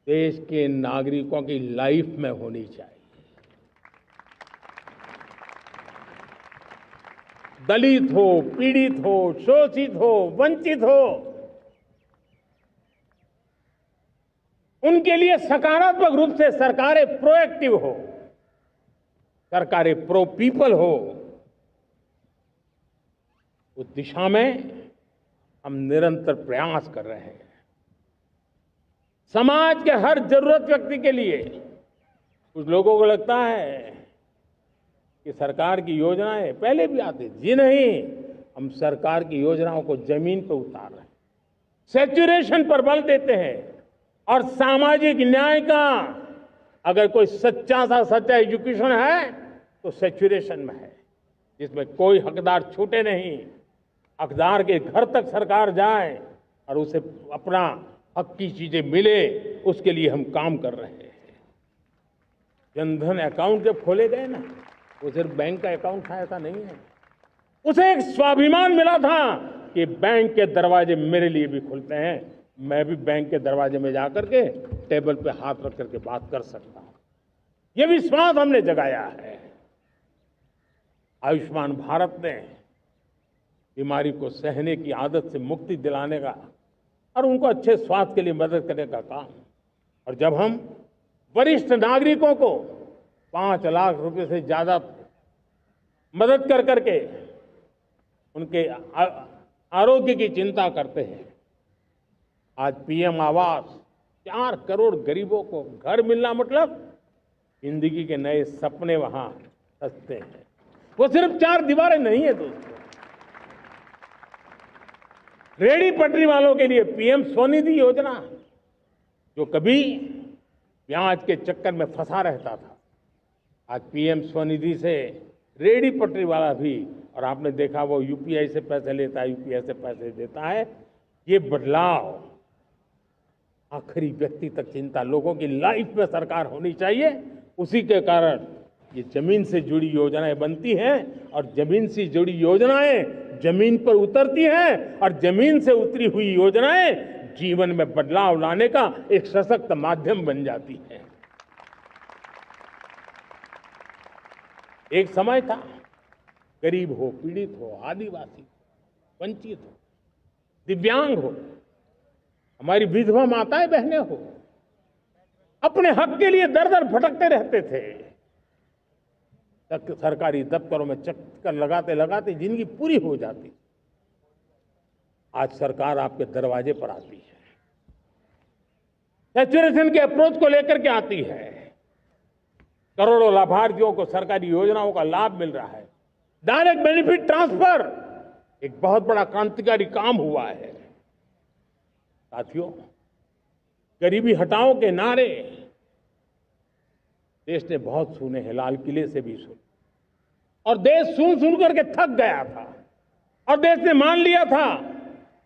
देश के नागरिकों की लाइफ में होनी चाहिए। दलित हो, पीड़ित हो, शोषित हो, वंचित हो, उनके लिए सकारात्मक रूप से सरकारें प्रोएक्टिव हो, सरकारें प्रो पीपल हो, उस दिशा में हम निरंतर प्रयास कर रहे हैं। समाज के हर जरूरत व्यक्ति के लिए, कुछ लोगों को लगता है कि सरकार की योजनाएं पहले भी आती थी, जी नहीं, हम सरकार की योजनाओं को जमीन पर उतार रहे हैं, सैचुरेशन पर बल देते हैं, और सामाजिक न्याय का अगर कोई सच्चा एजुकेशन है तो सैचुरेशन में है, जिसमें कोई हकदार छूटे नहीं, हकदार के घर तक सरकार जाए और उसे अपना हक की चीजें मिले, उसके लिए हम काम कर रहे हैं। जनधन अकाउंट जब खोले गए ना, वो सिर्फ बैंक का अकाउंट था ऐसा नहीं है, उसे एक स्वाभिमान मिला था कि बैंक के दरवाजे मेरे लिए भी खुलते हैं, मैं भी बैंक के दरवाजे में जाकर के टेबल पे हाथ रख करके बात कर सकता हूं। ये विश्वास हमने जगाया है। आयुष्मान भारत ने बीमारी को सहने की आदत से मुक्ति दिलाने का और उनको अच्छे स्वास्थ्य के लिए मदद करने का काम और जब हम वरिष्ठ नागरिकों को 5 लाख रुपए से ज्यादा मदद कर करके उनके आरोग्य की चिंता करते हैं, आज पीएम आवास 4 करोड़ गरीबों को घर मिलना मतलब जिंदगी के नए सपने वहां सजते हैं। वो सिर्फ 4 दीवारें नहीं है दोस्तों। रेहड़ी पटरी वालों के लिए पीएम स्वनिधि योजना, जो कभी ब्याज के चक्कर में फंसा रहता था, आज पीएम स्वनिधि से रेहड़ी पटरी वाला भी, और आपने देखा वो यूपीआई से पैसे लेता है, यूपीआई से पैसे देता है। ये बदलाव आखिरी व्यक्ति तक चिंता लोगों की लाइफ में सरकार होनी चाहिए। उसी के कारण ये जमीन से जुड़ी योजनाएं बनती हैं और जमीन से जुड़ी योजनाएं जमीन पर उतरती हैं और जमीन से उतरी हुई योजनाएं जीवन में बदलाव लाने का एक सशक्त माध्यम बन जाती हैं। एक समय था, गरीब हो, पीड़ित हो, आदिवासी हो, वंचित हो, दिव्यांग हो, हमारी विधवा माताएं बहनें हो, अपने हक के लिए दर दर भटकते रहते थे। सरकारी दफ्तरों में चक्कर लगाते लगाते जिंदगी पूरी हो जाती। आज सरकार आपके दरवाजे पर आती है, सैचुरेशन के अप्रोच को लेकर के आती है। करोड़ों लाभार्थियों को सरकारी योजनाओं का लाभ मिल रहा है। डायरेक्ट बेनिफिट ट्रांसफर एक बहुत बड़ा क्रांतिकारी काम हुआ है। साथियों, गरीबी हटाओ के नारे देश ने बहुत सुने हैं, लाल किले से भी सुने, और देश सुन सुन करके थक गया था और देश ने मान लिया था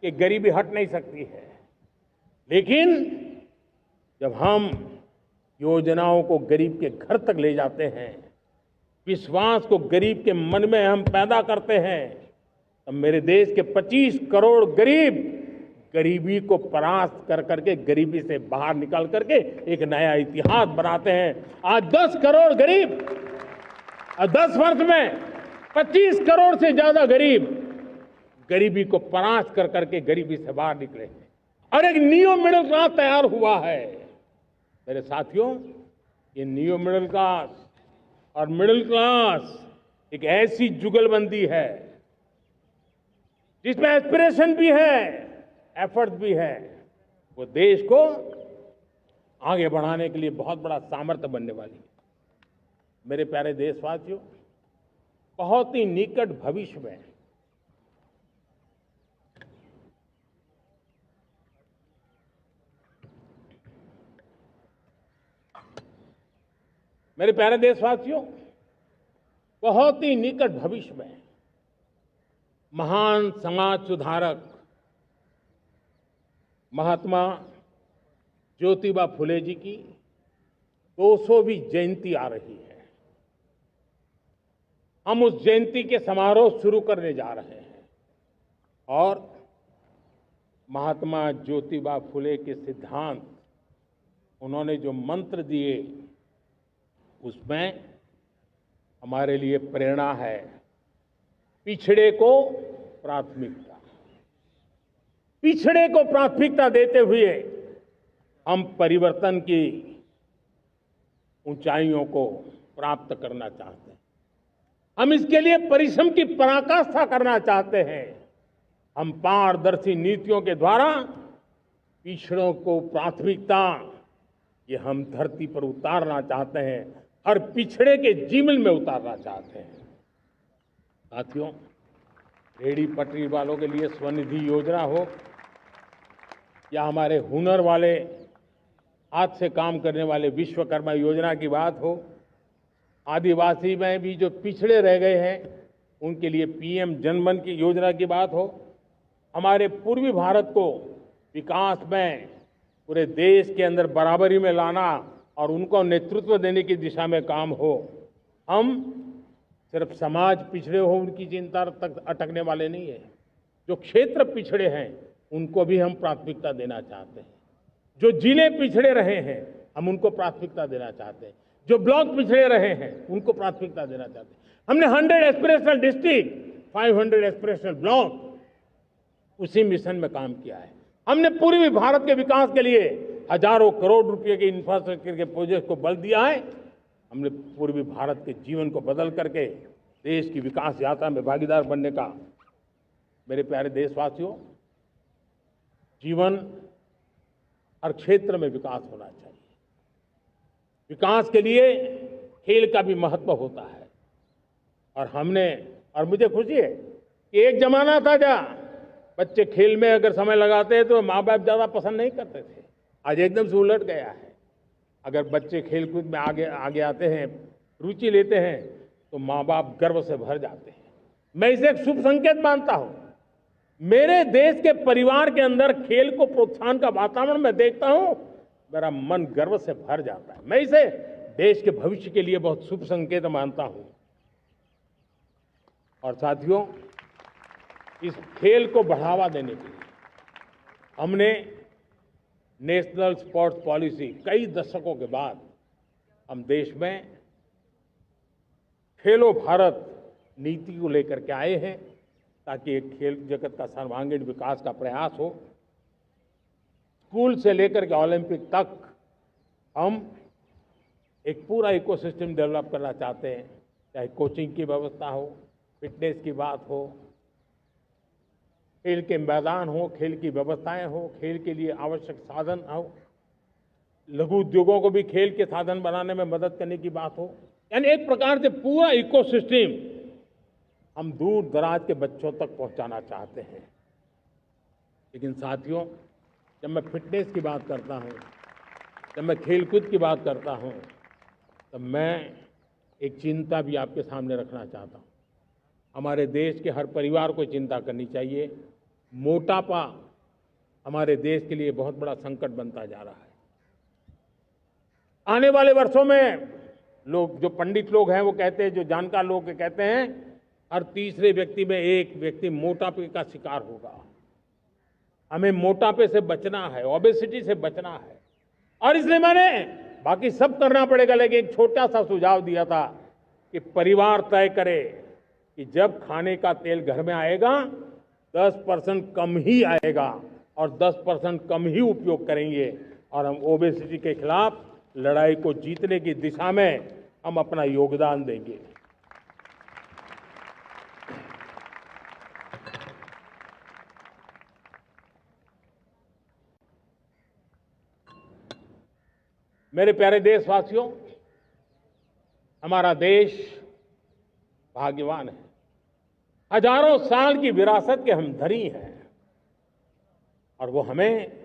कि गरीबी हट नहीं सकती है। लेकिन जब हम योजनाओं को गरीब के घर तक ले जाते हैं, विश्वास को गरीब के मन में हम पैदा करते हैं, तब मेरे देश के 25 करोड़ गरीब गरीबी को परास्त कर करके, गरीबी से बाहर निकल करके एक नया इतिहास बनाते हैं। आज 10 करोड़ गरीब और 10 वर्ष में 25 करोड़ से ज्यादा गरीब गरीबी को परास्त कर करके गरीबी से बाहर निकले हैं और एक न्यू मिडिल क्लास तैयार हुआ है। मेरे साथियों, ये न्यू मिडिल क्लास और मिडिल क्लास एक ऐसी जुगलबंदी है जिसमें एस्पिरेशन भी है, एफर्ट भी है। वो देश को आगे बढ़ाने के लिए बहुत बड़ा सामर्थ्य बनने वाली है। मेरे प्यारे देशवासियों, बहुत ही निकट भविष्य में मेरे प्यारे देशवासियों, बहुत ही निकट भविष्य में महान समाज सुधारक महात्मा ज्योतिबा फुले जी की 200वीं जयंती आ रही है। हम उस जयंती के समारोह शुरू करने जा रहे हैं और महात्मा ज्योतिबा फुले के सिद्धांत, उन्होंने जो मंत्र दिए, उसमें हमारे लिए प्रेरणा है। पिछड़े को प्राथमिकता, पिछड़े को प्राथमिकता देते हुए हम परिवर्तन की ऊंचाइयों को प्राप्त करना चाहते हैं। हम इसके लिए परिश्रम की पराकाष्ठा करना चाहते हैं। हम पारदर्शी नीतियों के द्वारा पिछड़ों को प्राथमिकता, ये हम धरती पर उतारना चाहते हैं, हर पिछड़े के जीवन में उतारना चाहते हैं। साथियों, रेहड़ी पटरी वालों के लिए स्वनिधि योजना हो या हमारे हुनर वाले, हाथ से काम करने वाले विश्वकर्मा योजना की बात हो, आदिवासी में भी जो पिछड़े रह गए हैं उनके लिए पीएम जनधन की योजना की बात हो, हमारे पूर्वी भारत को विकास में पूरे देश के अंदर बराबरी में लाना और उनको नेतृत्व देने की दिशा में काम हो, हम सिर्फ समाज पिछड़े हो उनकी चिंता तक अटकने वाले नहीं है। जो क्षेत्र पिछड़े हैं उनको भी हम प्राथमिकता देना चाहते हैं। जो जिले पिछड़े रहे हैं हम उनको प्राथमिकता देना चाहते हैं। जो ब्लॉक पिछड़े रहे हैं उनको प्राथमिकता देना चाहते हैं। हमने 100 एस्पिरेशनल डिस्ट्रिक्ट, 500 एस्पिरेशनल ब्लॉक, उसी मिशन में काम किया है। हमने पूर्वी भारत के विकास के लिए हजारों करोड़ रुपए के इंफ्रास्ट्रक्चर के प्रोजेक्ट को बल दिया है। हमने पूर्वी भारत के जीवन को बदल करके देश की विकास यात्रा में भागीदार बनने का। मेरे प्यारे देशवासियों, जीवन हर क्षेत्र में विकास होना चाहिए। विकास के लिए खेल का भी महत्व होता है। और मुझे खुशी है कि एक जमाना था जहाँ बच्चे खेल में अगर समय लगाते हैं तो माँ बाप ज्यादा पसंद नहीं करते थे। आज एकदम से उलट गया है। अगर बच्चे खेलकूद में आगे आते हैं, रुचि लेते हैं, तो माँ बाप गर्व से भर जाते हैं। मैं इसे एक शुभ संकेत मानता हूं। मेरे देश के परिवार के अंदर खेल को प्रोत्साहन का वातावरण मैं देखता हूं, मेरा मन गर्व से भर जाता है। मैं इसे देश के भविष्य के लिए बहुत शुभ संकेत मानता हूं। और साथियों, इस खेल को बढ़ावा देने के लिए हमने नेशनल स्पोर्ट्स पॉलिसी कई दशकों के बाद हम देश में खेलो भारत नीति को लेकर के आए हैं, ताकि एक खेल जगत का सर्वांगीण विकास का प्रयास हो। स्कूल से लेकर के ओलंपिक तक हम एक पूरा इकोसिस्टम डेवलप करना चाहते हैं। चाहे कोचिंग की व्यवस्था हो, फिटनेस की बात हो, खेल के मैदान हो, खेल की व्यवस्थाएं हो, खेल के लिए आवश्यक साधन हो, लघु उद्योगों को भी खेल के साधन बनाने में मदद करने की बात हो। यानी एक प्रकार से पूरा इकोसिस्टम हम दूर दराज के बच्चों तक पहुंचाना चाहते हैं। लेकिन साथियों, जब मैं फिटनेस की बात करता हूं, जब मैं खेलकूद की बात करता हूं, तब मैं एक चिंता भी आपके सामने रखना चाहता हूं। हमारे देश के हर परिवार को चिंता करनी चाहिए। मोटापा हमारे देश के लिए बहुत बड़ा संकट बनता जा रहा है। आने वाले वर्षों में लोग, जो पंडित लोग हैं वो कहते हैं, जो जानकार लोग कहते हैं, हर तीसरे व्यक्ति में एक व्यक्ति मोटापे का शिकार होगा। हमें मोटापे से बचना है, ओबेसिटी से बचना है। और इसलिए मैंने बाकी सब करना पड़ेगा, लेकिन एक छोटा सा सुझाव दिया था कि परिवार तय करे कि जब खाने का तेल घर में आएगा 10% कम ही आएगा और 10% कम ही उपयोग करेंगे, और हम ओबेसिटी के खिलाफ लड़ाई को जीतने की दिशा में हम अपना योगदान देंगे। मेरे प्यारे देशवासियों, हमारा देश भाग्यवान है। हजारों साल की विरासत के हम धनी हैं, और वो हमें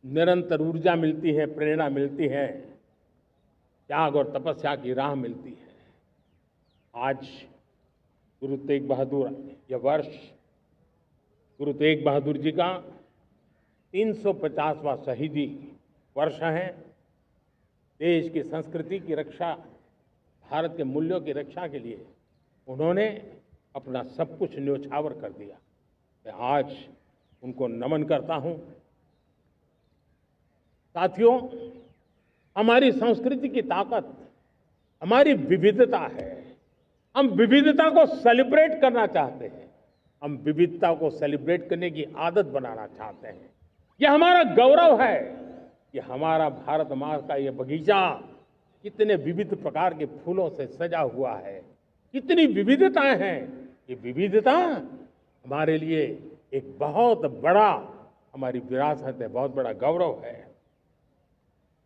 निरंतर ऊर्जा मिलती है, प्रेरणा मिलती है, त्याग और तपस्या की राह मिलती है। आज गुरु तेग बहादुर, यह वर्ष गुरु तेग बहादुर जी का 350वां शहीदी वर्ष है। देश की संस्कृति की रक्षा, भारत के मूल्यों की रक्षा के लिए उन्होंने अपना सब कुछ न्योछावर कर दिया। मैं आज उनको नमन करता हूं। साथियों, हमारी संस्कृति की ताकत हमारी विविधता है। हम विविधता को सेलिब्रेट करना चाहते हैं। हम विविधता को सेलिब्रेट करने की आदत बनाना चाहते हैं। यह हमारा गौरव है कि हमारा भारत माँ का यह बगीचा कितने विविध प्रकार के फूलों से सजा हुआ है, कितनी विविधताएं हैं। ये विविधता हमारे लिए एक बहुत बड़ा, हमारी विरासत है, बहुत बड़ा गौरव है।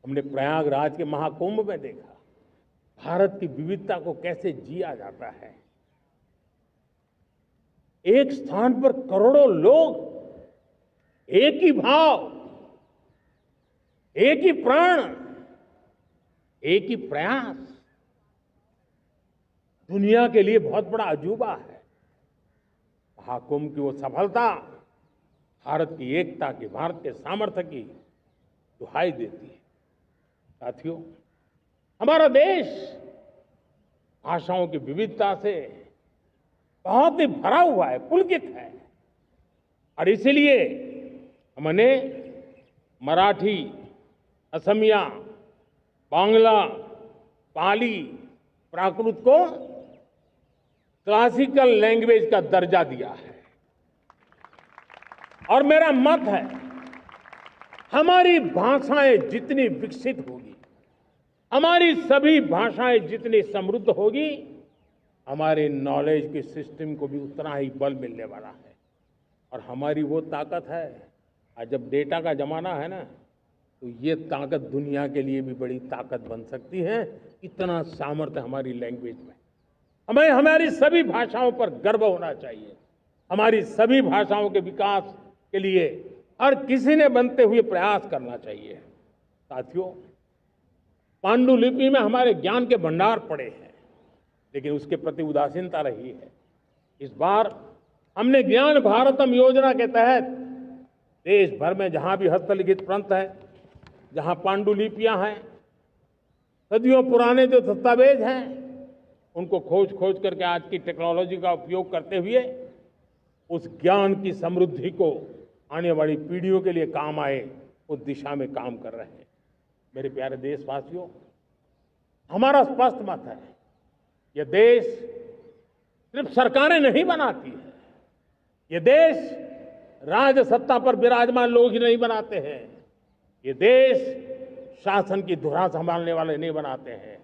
हमने प्रयागराज के महाकुंभ में देखा भारत की विविधता को कैसे जिया जाता है। एक स्थान पर करोड़ों लोग, एक ही भाव, एक ही प्राण, एक ही प्रयास, दुनिया के लिए बहुत बड़ा अजूबा है। महाकुंभ की वो सफलता भारत की एकता की, भारत के सामर्थ्य की दुहाई देती है। साथियों, हमारा देश भाषाओं की विविधता से बहुत ही भरा हुआ है, पुलकित है। और इसीलिए हमने मराठी, असमिया, बांग्ला, पाली, प्राकृत को क्लासिकल लैंग्वेज का दर्जा दिया है। और मेरा मत है, हमारी भाषाएं जितनी विकसित होगी, हमारी सभी भाषाएं जितनी समृद्ध होगी, हमारे नॉलेज के सिस्टम को भी उतना ही बल मिलने वाला है। और हमारी वो ताकत है, आज जब डेटा का जमाना है ना, तो ये ताकत दुनिया के लिए भी बड़ी ताकत बन सकती है। इतना सामर्थ्य हमारी लैंग्वेज में। हमें हमारी सभी भाषाओं पर गर्व होना चाहिए। हमारी सभी भाषाओं के विकास के लिए हर किसी ने बनते हुए प्रयास करना चाहिए। साथियों, पांडुलिपि में हमारे ज्ञान के भंडार पड़े हैं, लेकिन उसके प्रति उदासीनता रही है। इस बार हमने ज्ञान भारतम योजना के तहत देश भर में जहां भी हस्तलिखित ग्रंथ है, जहां पांडुलिपियां हैं, सदियों पुराने जो दस्तावेज हैं, उनको खोज खोज करके आज की टेक्नोलॉजी का उपयोग करते हुए उस ज्ञान की समृद्धि को आने वाली पीढ़ियों के लिए काम आए, उस दिशा में काम कर रहे हैं। मेरे प्यारे देशवासियों, हमारा स्पष्ट मत है, यह देश सिर्फ सरकारें नहीं बनाती है, ये देश राज सत्ता पर विराजमान लोग ही नहीं बनाते हैं, ये देश शासन की धुरा संभालने वाले नहीं बनाते हैं।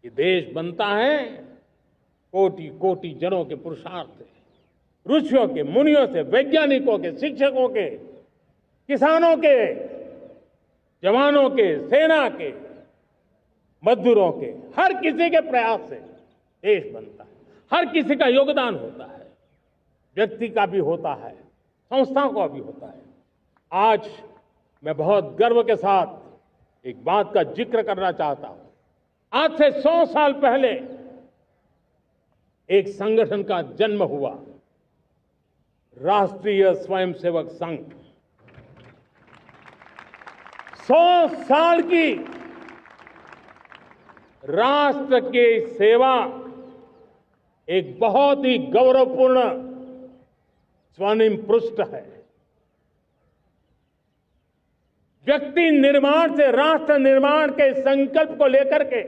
ये देश बनता है कोटि कोटि जनों के पुरुषार्थ से, ऋषियों के, मुनियों से, वैज्ञानिकों के, शिक्षकों के, किसानों के, जवानों के, सेना के, मजदूरों के, हर किसी के प्रयास से देश बनता है। हर किसी का योगदान होता है, व्यक्ति का भी होता है, संस्थाओं का भी होता है। आज मैं बहुत गर्व के साथ एक बात का जिक्र करना चाहता हूं। आज से 100 साल पहले एक संगठन का जन्म हुआ, राष्ट्रीय स्वयंसेवक संघ। 100 साल की राष्ट्र की सेवा एक बहुत ही गौरवपूर्ण स्वर्णिम पृष्ठ है। व्यक्ति निर्माण से राष्ट्र निर्माण के संकल्प को लेकर के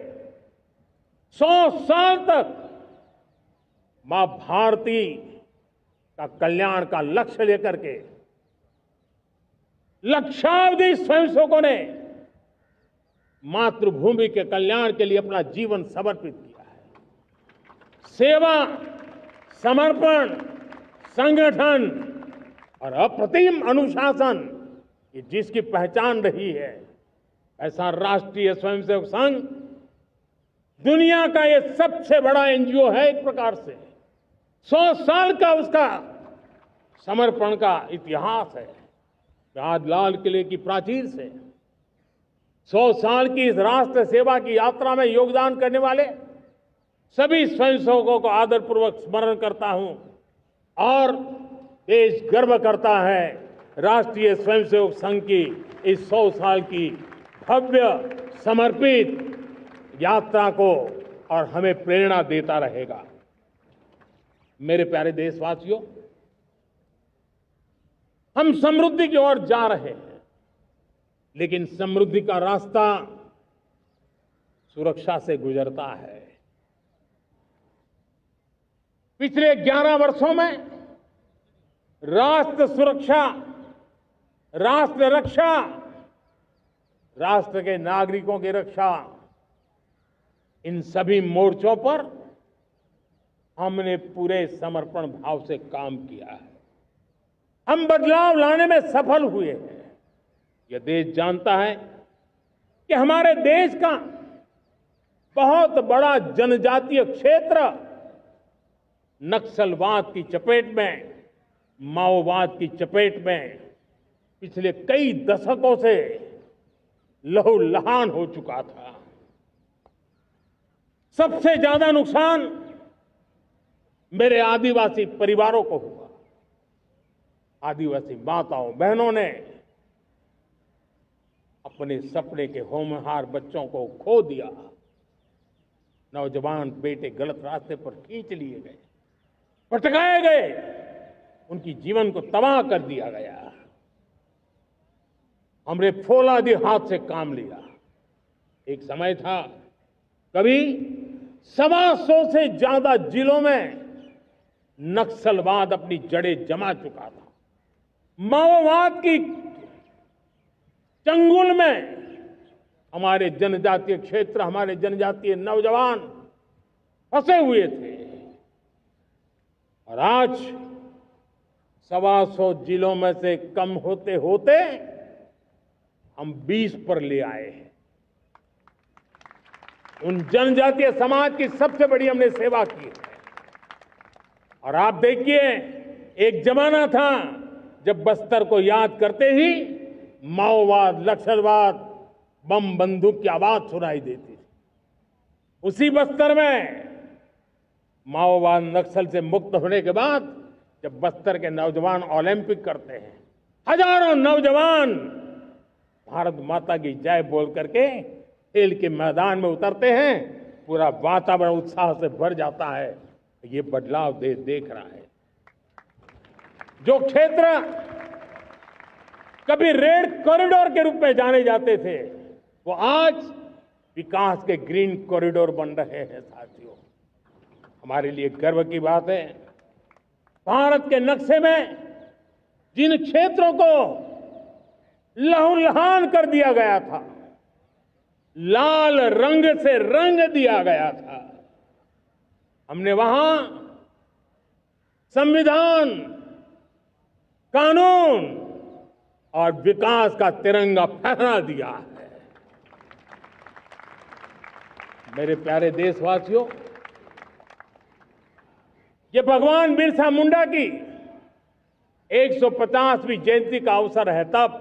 100 साल तक मां भारती का कल्याण का लक्ष्य लेकर के लक्षावधि स्वयंसेवकों ने मातृभूमि के कल्याण के लिए अपना जीवन समर्पित किया है। सेवा, समर्पण, संगठन और अप्रतिम अनुशासन, ये जिसकी पहचान रही है, ऐसा राष्ट्रीय स्वयंसेवक संघ दुनिया का ये सबसे बड़ा एनजीओ है। एक प्रकार से 100 साल का उसका समर्पण का इतिहास है। आज लाल किले की प्राचीर से 100 साल की इस राष्ट्र सेवा की यात्रा में योगदान करने वाले सभी स्वयंसेवकों को आदरपूर्वक स्मरण करता हूं और देश गर्व करता है राष्ट्रीय स्वयंसेवक संघ की इस 100 साल की भव्य समर्पित यात्रा को, और हमें प्रेरणा देता रहेगा। मेरे प्यारे देशवासियों, हम समृद्धि की ओर जा रहे हैं, लेकिन समृद्धि का रास्ता सुरक्षा से गुजरता है। पिछले 11 वर्षों में राष्ट्र सुरक्षा, राष्ट्र रक्षा, राष्ट्र के नागरिकों की रक्षा, इन सभी मोर्चों पर हमने पूरे समर्पण भाव से काम किया है। हम बदलाव लाने में सफल हुए हैं। यह देश जानता है कि हमारे देश का बहुत बड़ा जनजातीय क्षेत्र नक्सलवाद की चपेट में, माओवाद की चपेट में पिछले कई दशकों से लहूलुहान हो चुका था। सबसे ज्यादा नुकसान मेरे आदिवासी परिवारों को हुआ। आदिवासी माताओं बहनों ने अपने सपने के होनहार बच्चों को खो दिया। नौजवान बेटे गलत रास्ते पर खींच लिए गए, भटकाए गए, उनकी जीवन को तबाह कर दिया गया। हमने फौलादी हाथ से काम लिया। एक समय था, कभी 125 से ज्यादा जिलों में नक्सलवाद अपनी जड़ें जमा चुका था। माओवाद की चंगुल में हमारे जनजातीय क्षेत्र, हमारे जनजातीय नौजवान फंसे हुए थे और आज 125 जिलों में से कम होते होते हम 20 पर ले आए हैं। उन जनजातीय समाज की सबसे बड़ी हमने सेवा की है। और आप देखिए, एक जमाना था जब बस्तर को याद करते ही माओवाद, नक्सलवाद, बम बंदूक की आवाज सुनाई देती थी। उसी बस्तर में माओवाद नक्सल से मुक्त होने के बाद जब बस्तर के नौजवान ओलंपिक करते हैं, हजारों नौजवान भारत माता की जय बोल करके खेल के मैदान में उतरते हैं, पूरा वातावरण उत्साह से भर जाता है। ये बदलाव देश देख रहा है। जो क्षेत्र कभी रेड कॉरिडोर के रूप में जाने जाते थे, वो आज विकास के ग्रीन कॉरिडोर बन रहे हैं। साथियों, हमारे लिए गर्व की बात है, भारत के नक्शे में जिन क्षेत्रों को लहूलुहान कर दिया गया था, लाल रंग से रंग दिया गया था, हमने वहां संविधान, कानून और विकास का तिरंगा फहरा दिया है। मेरे प्यारे देशवासियों, ये भगवान बिरसा मुंडा की 150वीं जयंती का अवसर है। तब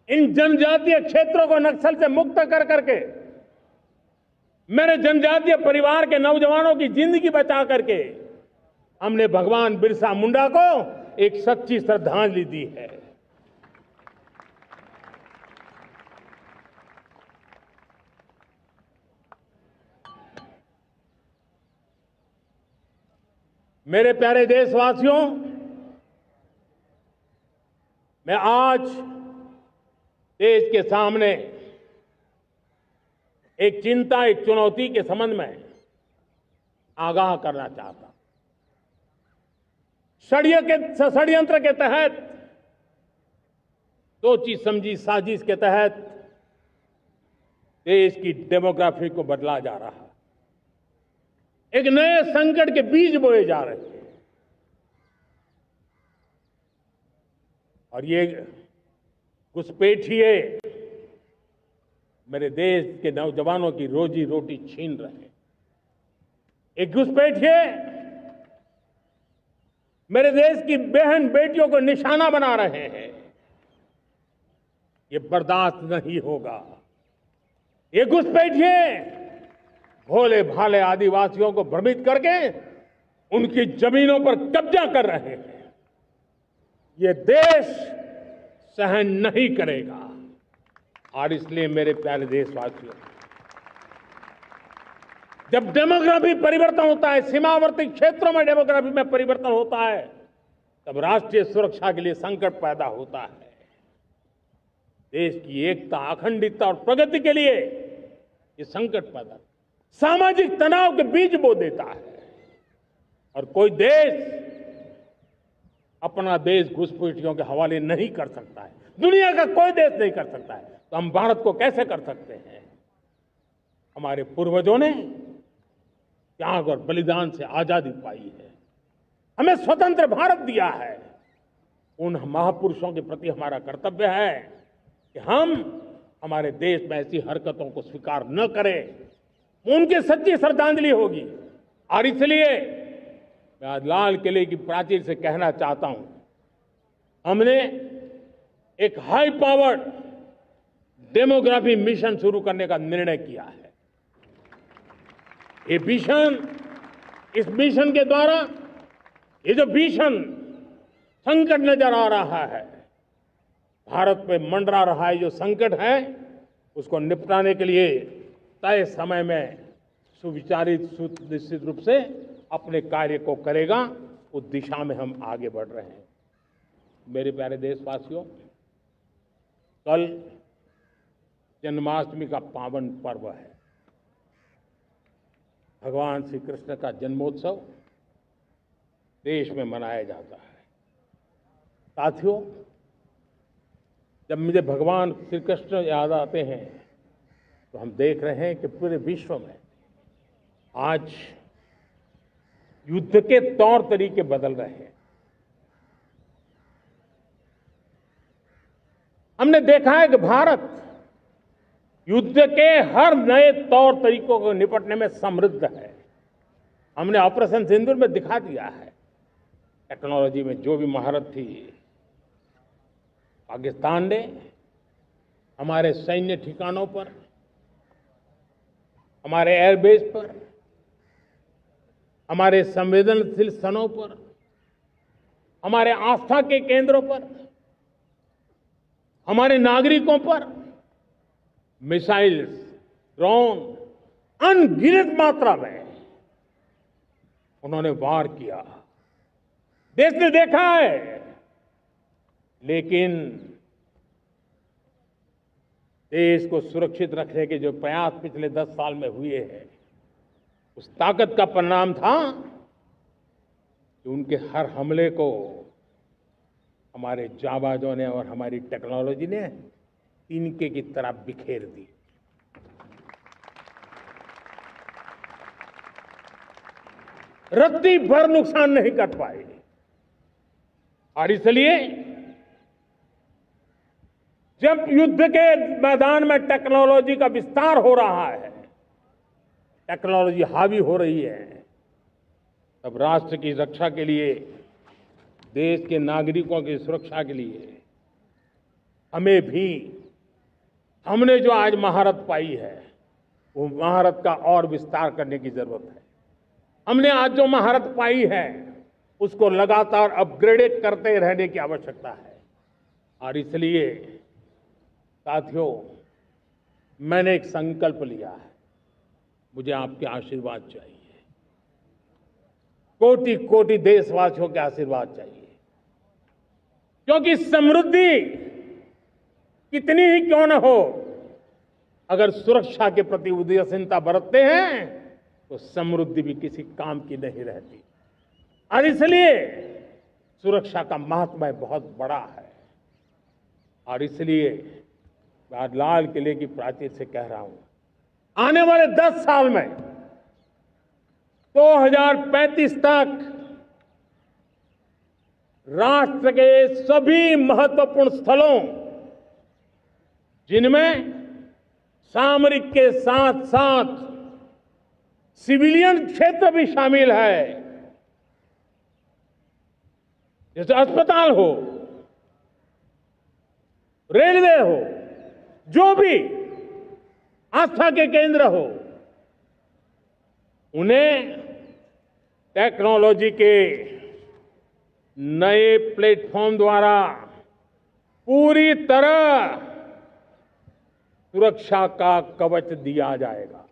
इन जनजातीय क्षेत्रों को नक्सल से मुक्त कर करके, मेरे जनजातीय परिवार के नौजवानों की जिंदगी बचा करके हमने भगवान बिरसा मुंडा को एक सच्ची श्रद्धांजलि दी है। मेरे प्यारे देशवासियों, मैं आज देश के सामने एक चिंता, एक चुनौती के संबंध में आगाह करना चाहता हूं। षड्यंत्र के तहत, सोची समझी साजिश के तहत देश की डेमोग्राफी को बदला जा रहा है। एक नए संकट के बीज बोए जा रहे हैं और ये घुसपैठिए मेरे देश के नौजवानों की रोजी रोटी छीन रहे हैं। एक घुसपैठिए मेरे देश की बहन बेटियों को निशाना बना रहे हैं। ये बर्दाश्त नहीं होगा। ये घुसपैठिए भोले भाले आदिवासियों को भ्रमित करके उनकी जमीनों पर कब्जा कर रहे हैं। ये देश सहन नहीं करेगा। और इसलिए मेरे प्यारे देशवासियों, जब डेमोग्राफी परिवर्तन होता है, सीमावर्ती क्षेत्रों में डेमोग्राफी में परिवर्तन होता है, तब राष्ट्रीय सुरक्षा के लिए संकट पैदा होता है। देश की एकता, अखंडता और प्रगति के लिए ये संकट पैदा, सामाजिक तनाव के बीज बो देता है। और कोई देश अपना देश घुसपैठियों के हवाले नहीं कर सकता है। दुनिया का कोई देश नहीं कर सकता है, तो हम भारत को कैसे कर सकते हैं? हमारे पूर्वजों ने त्याग और बलिदान से आजादी पाई है, हमें स्वतंत्र भारत दिया है। उन महापुरुषों के प्रति हमारा कर्तव्य है कि हम हमारे देश में ऐसी हरकतों को स्वीकार न करें। उनकी सच्ची श्रद्धांजलि होगी। और इसलिए मैं आज लाल किले की प्राचीर से कहना चाहता हूं, हमने एक हाई पावर्ड डेमोग्राफी मिशन शुरू करने का निर्णय किया है। ये मिशन, इस मिशन के द्वारा ये जो भीषण संकट नजर आ रहा है, भारत पे मंडरा रहा है जो संकट है, उसको निपटाने के लिए तय समय में सुविचारित, सुनिश्चित रूप से अपने कार्य को करेगा। उस दिशा में हम आगे बढ़ रहे हैं। मेरे प्यारे देशवासियों, कल जन्माष्टमी का पावन पर्व है। भगवान श्री कृष्ण का जन्मोत्सव देश में मनाया जाता है। साथियों, जब मुझे भगवान श्री कृष्ण याद आते हैं तो हम देख रहे हैं कि पूरे विश्व में आज युद्ध के तौर तरीके बदल रहे हैं। हमने देखा है कि भारत युद्ध के हर नए तौर तरीकों को निपटने में समृद्ध है। हमने ऑपरेशन सिंदूर में दिखा दिया है। टेक्नोलॉजी में जो भी महारत थी, पाकिस्तान ने हमारे सैन्य ठिकानों पर, हमारे एयरबेस पर, हमारे संवेदनशील स्थानों पर, हमारे आस्था के केंद्रों पर, हमारे नागरिकों पर मिसाइल्स, ड्रोन अनगिनत मात्रा में उन्होंने वार किया। देश ने देखा है, लेकिन देश को सुरक्षित रखने के जो प्रयास पिछले 10 साल में हुए हैं, उस ताकत का परिणाम था कि उनके हर हमले को हमारे जाबाजों ने और हमारी टेक्नोलॉजी ने तिनके की तरह बिखेर दी। रत्ती भर नुकसान नहीं कर पाए। और इसलिए जब युद्ध के मैदान में टेक्नोलॉजी का विस्तार हो रहा है, टेक्नोलॉजी हावी हो रही है, तब राष्ट्र की रक्षा के लिए, देश के नागरिकों की सुरक्षा के लिए हमें भी, हमने जो आज महारत पाई है, वो महारत का और विस्तार करने की जरूरत है। हमने आज जो महारत पाई है, उसको लगातार अपग्रेडेड करते रहने की आवश्यकता है। और इसलिए साथियों, मैंने एक संकल्प लिया है, मुझे आपके आशीर्वाद चाहिए, कोटि कोटि देशवासियों के आशीर्वाद चाहिए, क्योंकि समृद्धि कितनी ही क्यों न हो, अगर सुरक्षा के प्रति उदासीनता बरतते हैं तो समृद्धि भी किसी काम की नहीं रहती। और इसलिए सुरक्षा का महत्व बहुत बड़ा है। और इसलिए मैं आज लाल किले की प्राचीर से कह रहा हूं, आने वाले 10 साल में 2035 तक राष्ट्र के सभी महत्वपूर्ण स्थलों, जिनमें सामरिक के साथ साथ सिविलियन क्षेत्र भी शामिल है, जैसे अस्पताल हो, रेलवे हो, जो भी आस्था के केंद्र हो, उन्हें टेक्नोलॉजी के नए प्लेटफॉर्म द्वारा पूरी तरह सुरक्षा का कवच दिया जाएगा।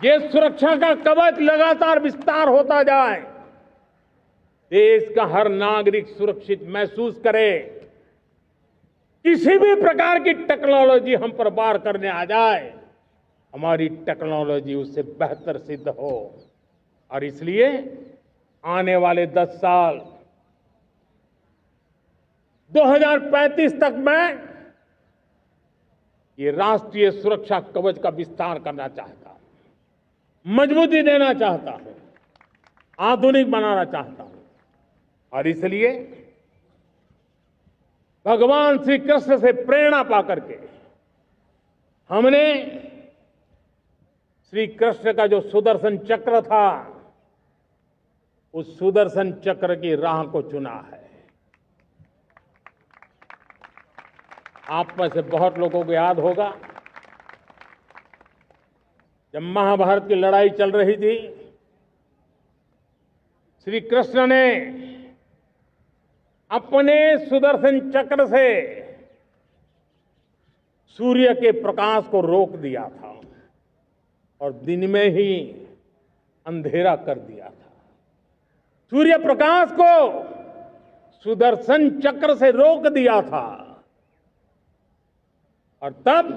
ये सुरक्षा का कवच लगातार विस्तार होता जाए, देश का हर नागरिक सुरक्षित महसूस करे। किसी भी प्रकार की टेक्नोलॉजी हम पर वार करने आ जाए, हमारी टेक्नोलॉजी उससे बेहतर सिद्ध हो। और इसलिए आने वाले 10 साल 2035 तक मैं ये राष्ट्रीय सुरक्षा कवच का विस्तार करना चाहता हूं, मजबूती देना चाहता हूं, आधुनिक बनाना चाहता हूं। और इसलिए भगवान श्री कृष्ण से प्रेरणा पाकर के हमने श्री कृष्ण का जो सुदर्शन चक्र था, उस सुदर्शन चक्र की राह को चुना है। आप में से बहुत लोगों को याद होगा, जब महाभारत की लड़ाई चल रही थी, श्री कृष्ण ने अपने सुदर्शन चक्र से सूर्य के प्रकाश को रोक दिया था और दिन में ही अंधेरा कर दिया था। सूर्य प्रकाश को सुदर्शन चक्र से रोक दिया था। और तब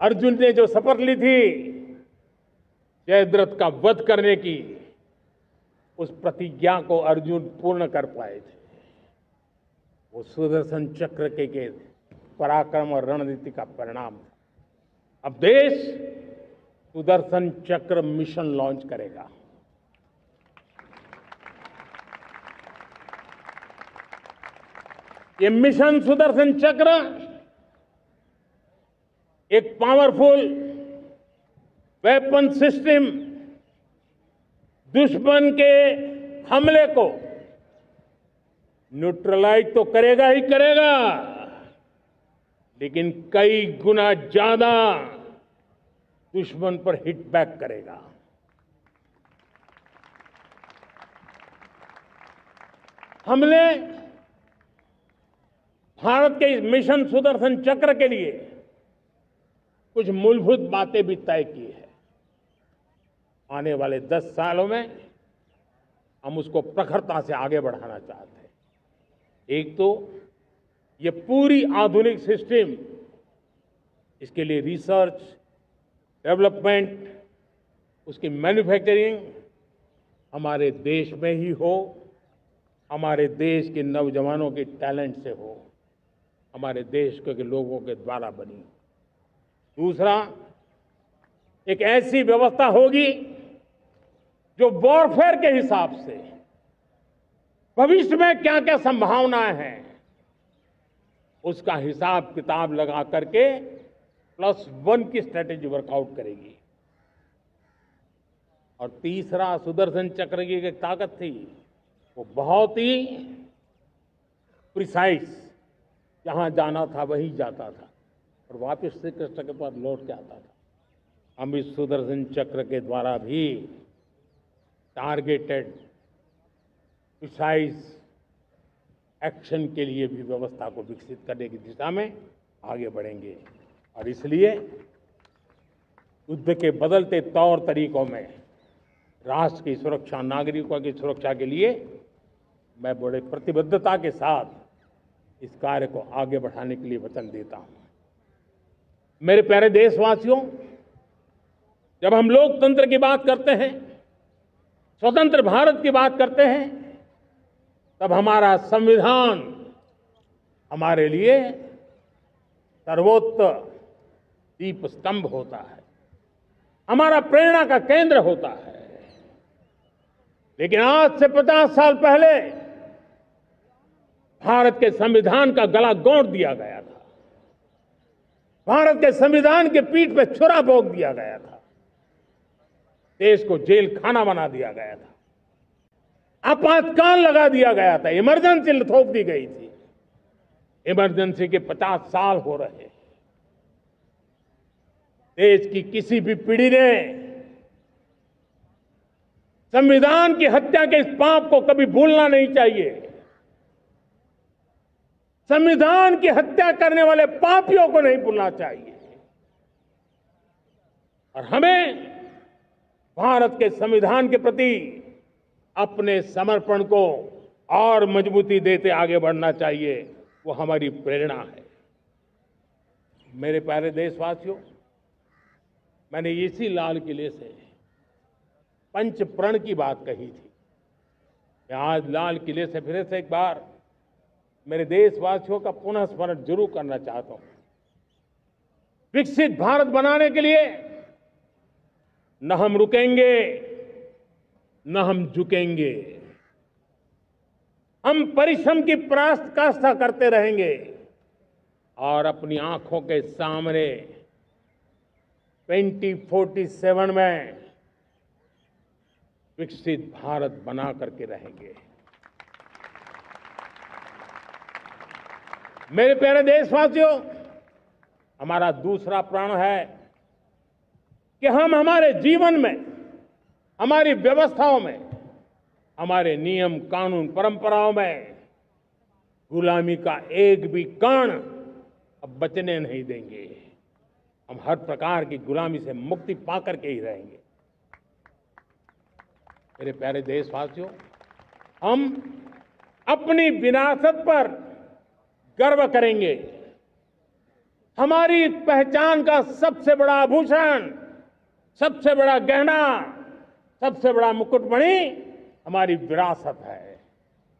अर्जुन ने जो शपथ ली थी जयद्रथ का वध करने की, उस प्रतिज्ञा को अर्जुन पूर्ण कर पाए थे। वो सुदर्शन चक्र के पराक्रम और रणनीति का परिणाम था। अब देश सुदर्शन चक्र मिशन लॉन्च करेगा। ये मिशन सुदर्शन चक्र एक पावरफुल वेपन सिस्टम दुश्मन के हमले को न्यूट्रलाइज तो करेगा ही करेगा, लेकिन कई गुना ज्यादा दुश्मन पर हिट बैक करेगा। हमने भारत के इस मिशन सुदर्शन चक्र के लिए कुछ मूलभूत बातें भी तय की है। आने वाले 10 सालों में हम उसको प्रखरता से आगे बढ़ाना चाहते हैं। एक तो ये पूरी आधुनिक सिस्टम, इसके लिए रिसर्च, डेवलपमेंट, उसकी मैन्युफैक्चरिंग हमारे देश में ही हो, हमारे देश के नौजवानों के टैलेंट से हो, हमारे देश के लोगों के द्वारा बनी। दूसरा, एक ऐसी व्यवस्था होगी जो वॉरफेयर के हिसाब से भविष्य में क्या क्या संभावनाएं हैं उसका हिसाब किताब लगा करके +1 की स्ट्रेटेजी वर्कआउट करेगी। और तीसरा, सुदर्शन चक्र की एक ताकत थी, वो बहुत ही प्रिसाइज, जहां जाना था वहीं जाता था और वापस श्री कृष्ण के पास लौट के आता था। हम इस सुदर्शन चक्र के द्वारा भी टारगेटेड प्रिसाइज एक्शन के लिए भी व्यवस्था को विकसित करने की दिशा में आगे बढ़ेंगे। और इसलिए युद्ध के बदलते तौर तरीकों में राष्ट्र की सुरक्षा, नागरिकों की सुरक्षा के लिए मैं बड़े प्रतिबद्धता के साथ इस कार्य को आगे बढ़ाने के लिए वचन देता हूं। मेरे प्यारे देशवासियों, जब हम लोकतंत्र की बात करते हैं, स्वतंत्र भारत की बात करते हैं, तब हमारा संविधान हमारे लिए सर्वोच्च दीप स्तंभ होता है, हमारा प्रेरणा का केंद्र होता है। लेकिन आज से 50 साल पहले भारत के संविधान का गला घोंट दिया गया था, भारत के संविधान के पीठ पे छुरा भोंक दिया गया था, देश को जेल खाना बना दिया गया था, आपातकाल लगा दिया गया था, इमरजेंसी थोप दी गई थी। इमरजेंसी के 50 साल हो रहे हैं। देश की किसी भी पीढ़ी ने संविधान की हत्या के इस पाप को कभी भूलना नहीं चाहिए। संविधान की हत्या करने वाले पापियों को नहीं भूलना चाहिए। और हमें भारत के संविधान के प्रति अपने समर्पण को और मजबूती देते आगे बढ़ना चाहिए। वो हमारी प्रेरणा है। मेरे प्यारे देशवासियों, मैंने इसी लाल किले से पंच प्रण की बात कही थी। मैं आज लाल किले से फिर से एक बार मेरे देशवासियों का पुनः स्मरण जरूर करना चाहता हूं। विकसित भारत बनाने के लिए न हम रुकेंगे, न हम झुकेंगे। हम परिश्रम की पराकाष्ठा करते रहेंगे और अपनी आंखों के सामने 2047 में विकसित भारत बना करके रहेंगे। मेरे प्यारे देशवासियों, हमारा दूसरा प्रण है कि हम हमारे जीवन में, हमारी व्यवस्थाओं में, हमारे नियम, कानून, परंपराओं में गुलामी का एक भी कण अब बचने नहीं देंगे। हम हर प्रकार की गुलामी से मुक्ति पाकर के ही रहेंगे। मेरे प्यारे देशवासियों, हम अपनी विरासत पर गर्व करेंगे। हमारी पहचान का सबसे बड़ा आभूषण, सबसे बड़ा गहना, सबसे बड़ा मुकुटमणि हमारी विरासत है।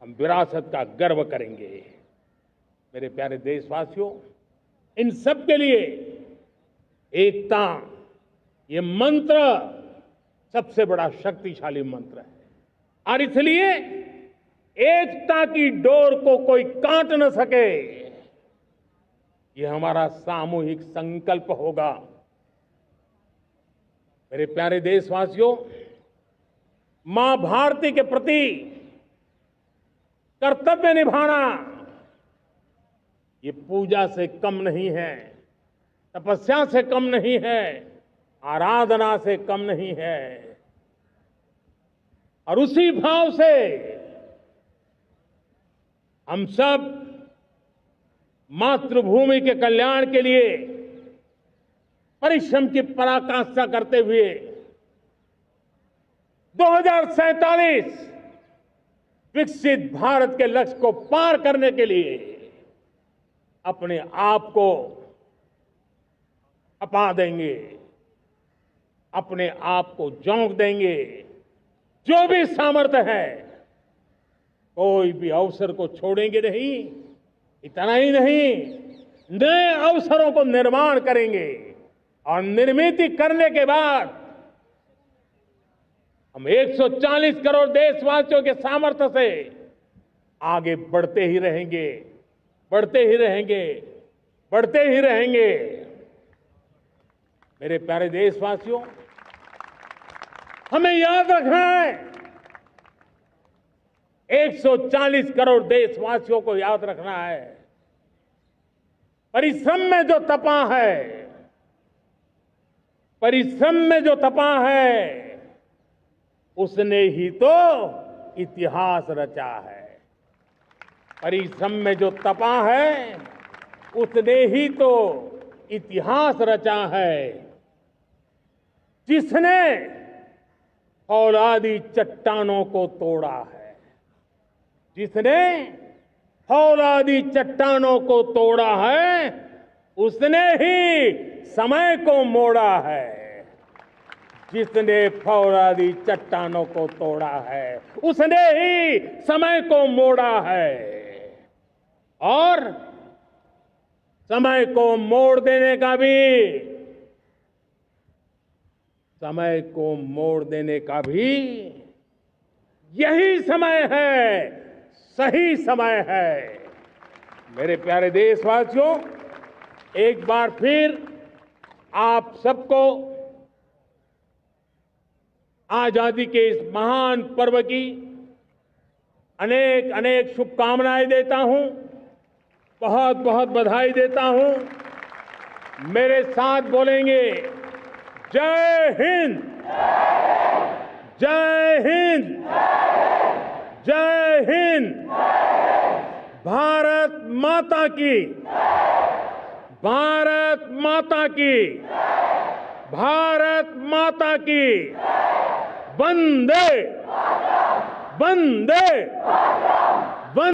हम विरासत का गर्व करेंगे। मेरे प्यारे देशवासियों, इन सब के लिए एकता, ये मंत्र सबसे बड़ा शक्तिशाली मंत्र है। और इसलिए एकता की डोर को कोई काट न सके, ये हमारा सामूहिक संकल्प होगा। मेरे प्यारे देशवासियों, मां भारती के प्रति कर्तव्य निभाना ये पूजा से कम नहीं है, तपस्या से कम नहीं है, आराधना से कम नहीं है। और उसी भाव से हम सब मातृभूमि के कल्याण के लिए परिश्रम की पराकाष्ठा करते हुए 2047 विकसित भारत के लक्ष्य को पार करने के लिए अपने आप को खपा देंगे, अपने आप को झोंक देंगे। जो भी सामर्थ्य है, कोई भी अवसर को छोड़ेंगे नहीं। इतना ही नहीं, नए अवसरों को निर्माण करेंगे और निर्मित करने के बाद हम 140 करोड़ देशवासियों के सामर्थ्य से आगे बढ़ते ही रहेंगे, बढ़ते ही रहेंगे, बढ़ते ही रहेंगे। मेरे प्यारे देशवासियों, हमें याद रखना है, 140 करोड़ देशवासियों को याद रखना है, परिश्रम में जो तपा है, परिश्रम में जो तपा है, उसने ही तो इतिहास रचा है। परिश्रम में जो तपा है, उसने ही तो इतिहास रचा है। जिसने फौलादी चट्टानों को तोड़ा है, जिसने फौलादी चट्टानों को तोड़ा है, उसने ही समय को मोड़ा है। जिसने फौलादी चट्टानों को तोड़ा है, उसने ही समय को मोड़ा है। और समय को मोड़ देने का भी, समय को मोड़ देने का भी यही समय है, सही समय है। मेरे प्यारे देशवासियों, एक बार फिर आप सबको आजादी के इस महान पर्व की अनेक अनेक शुभकामनाएं देता हूं, बहुत बहुत बधाई देता हूं। मेरे साथ बोलेंगे, जय हिंद, जय हिंद, जय हिंद। भारत माता की, भारत माता की, भारत माता की। वंदे, वंदे।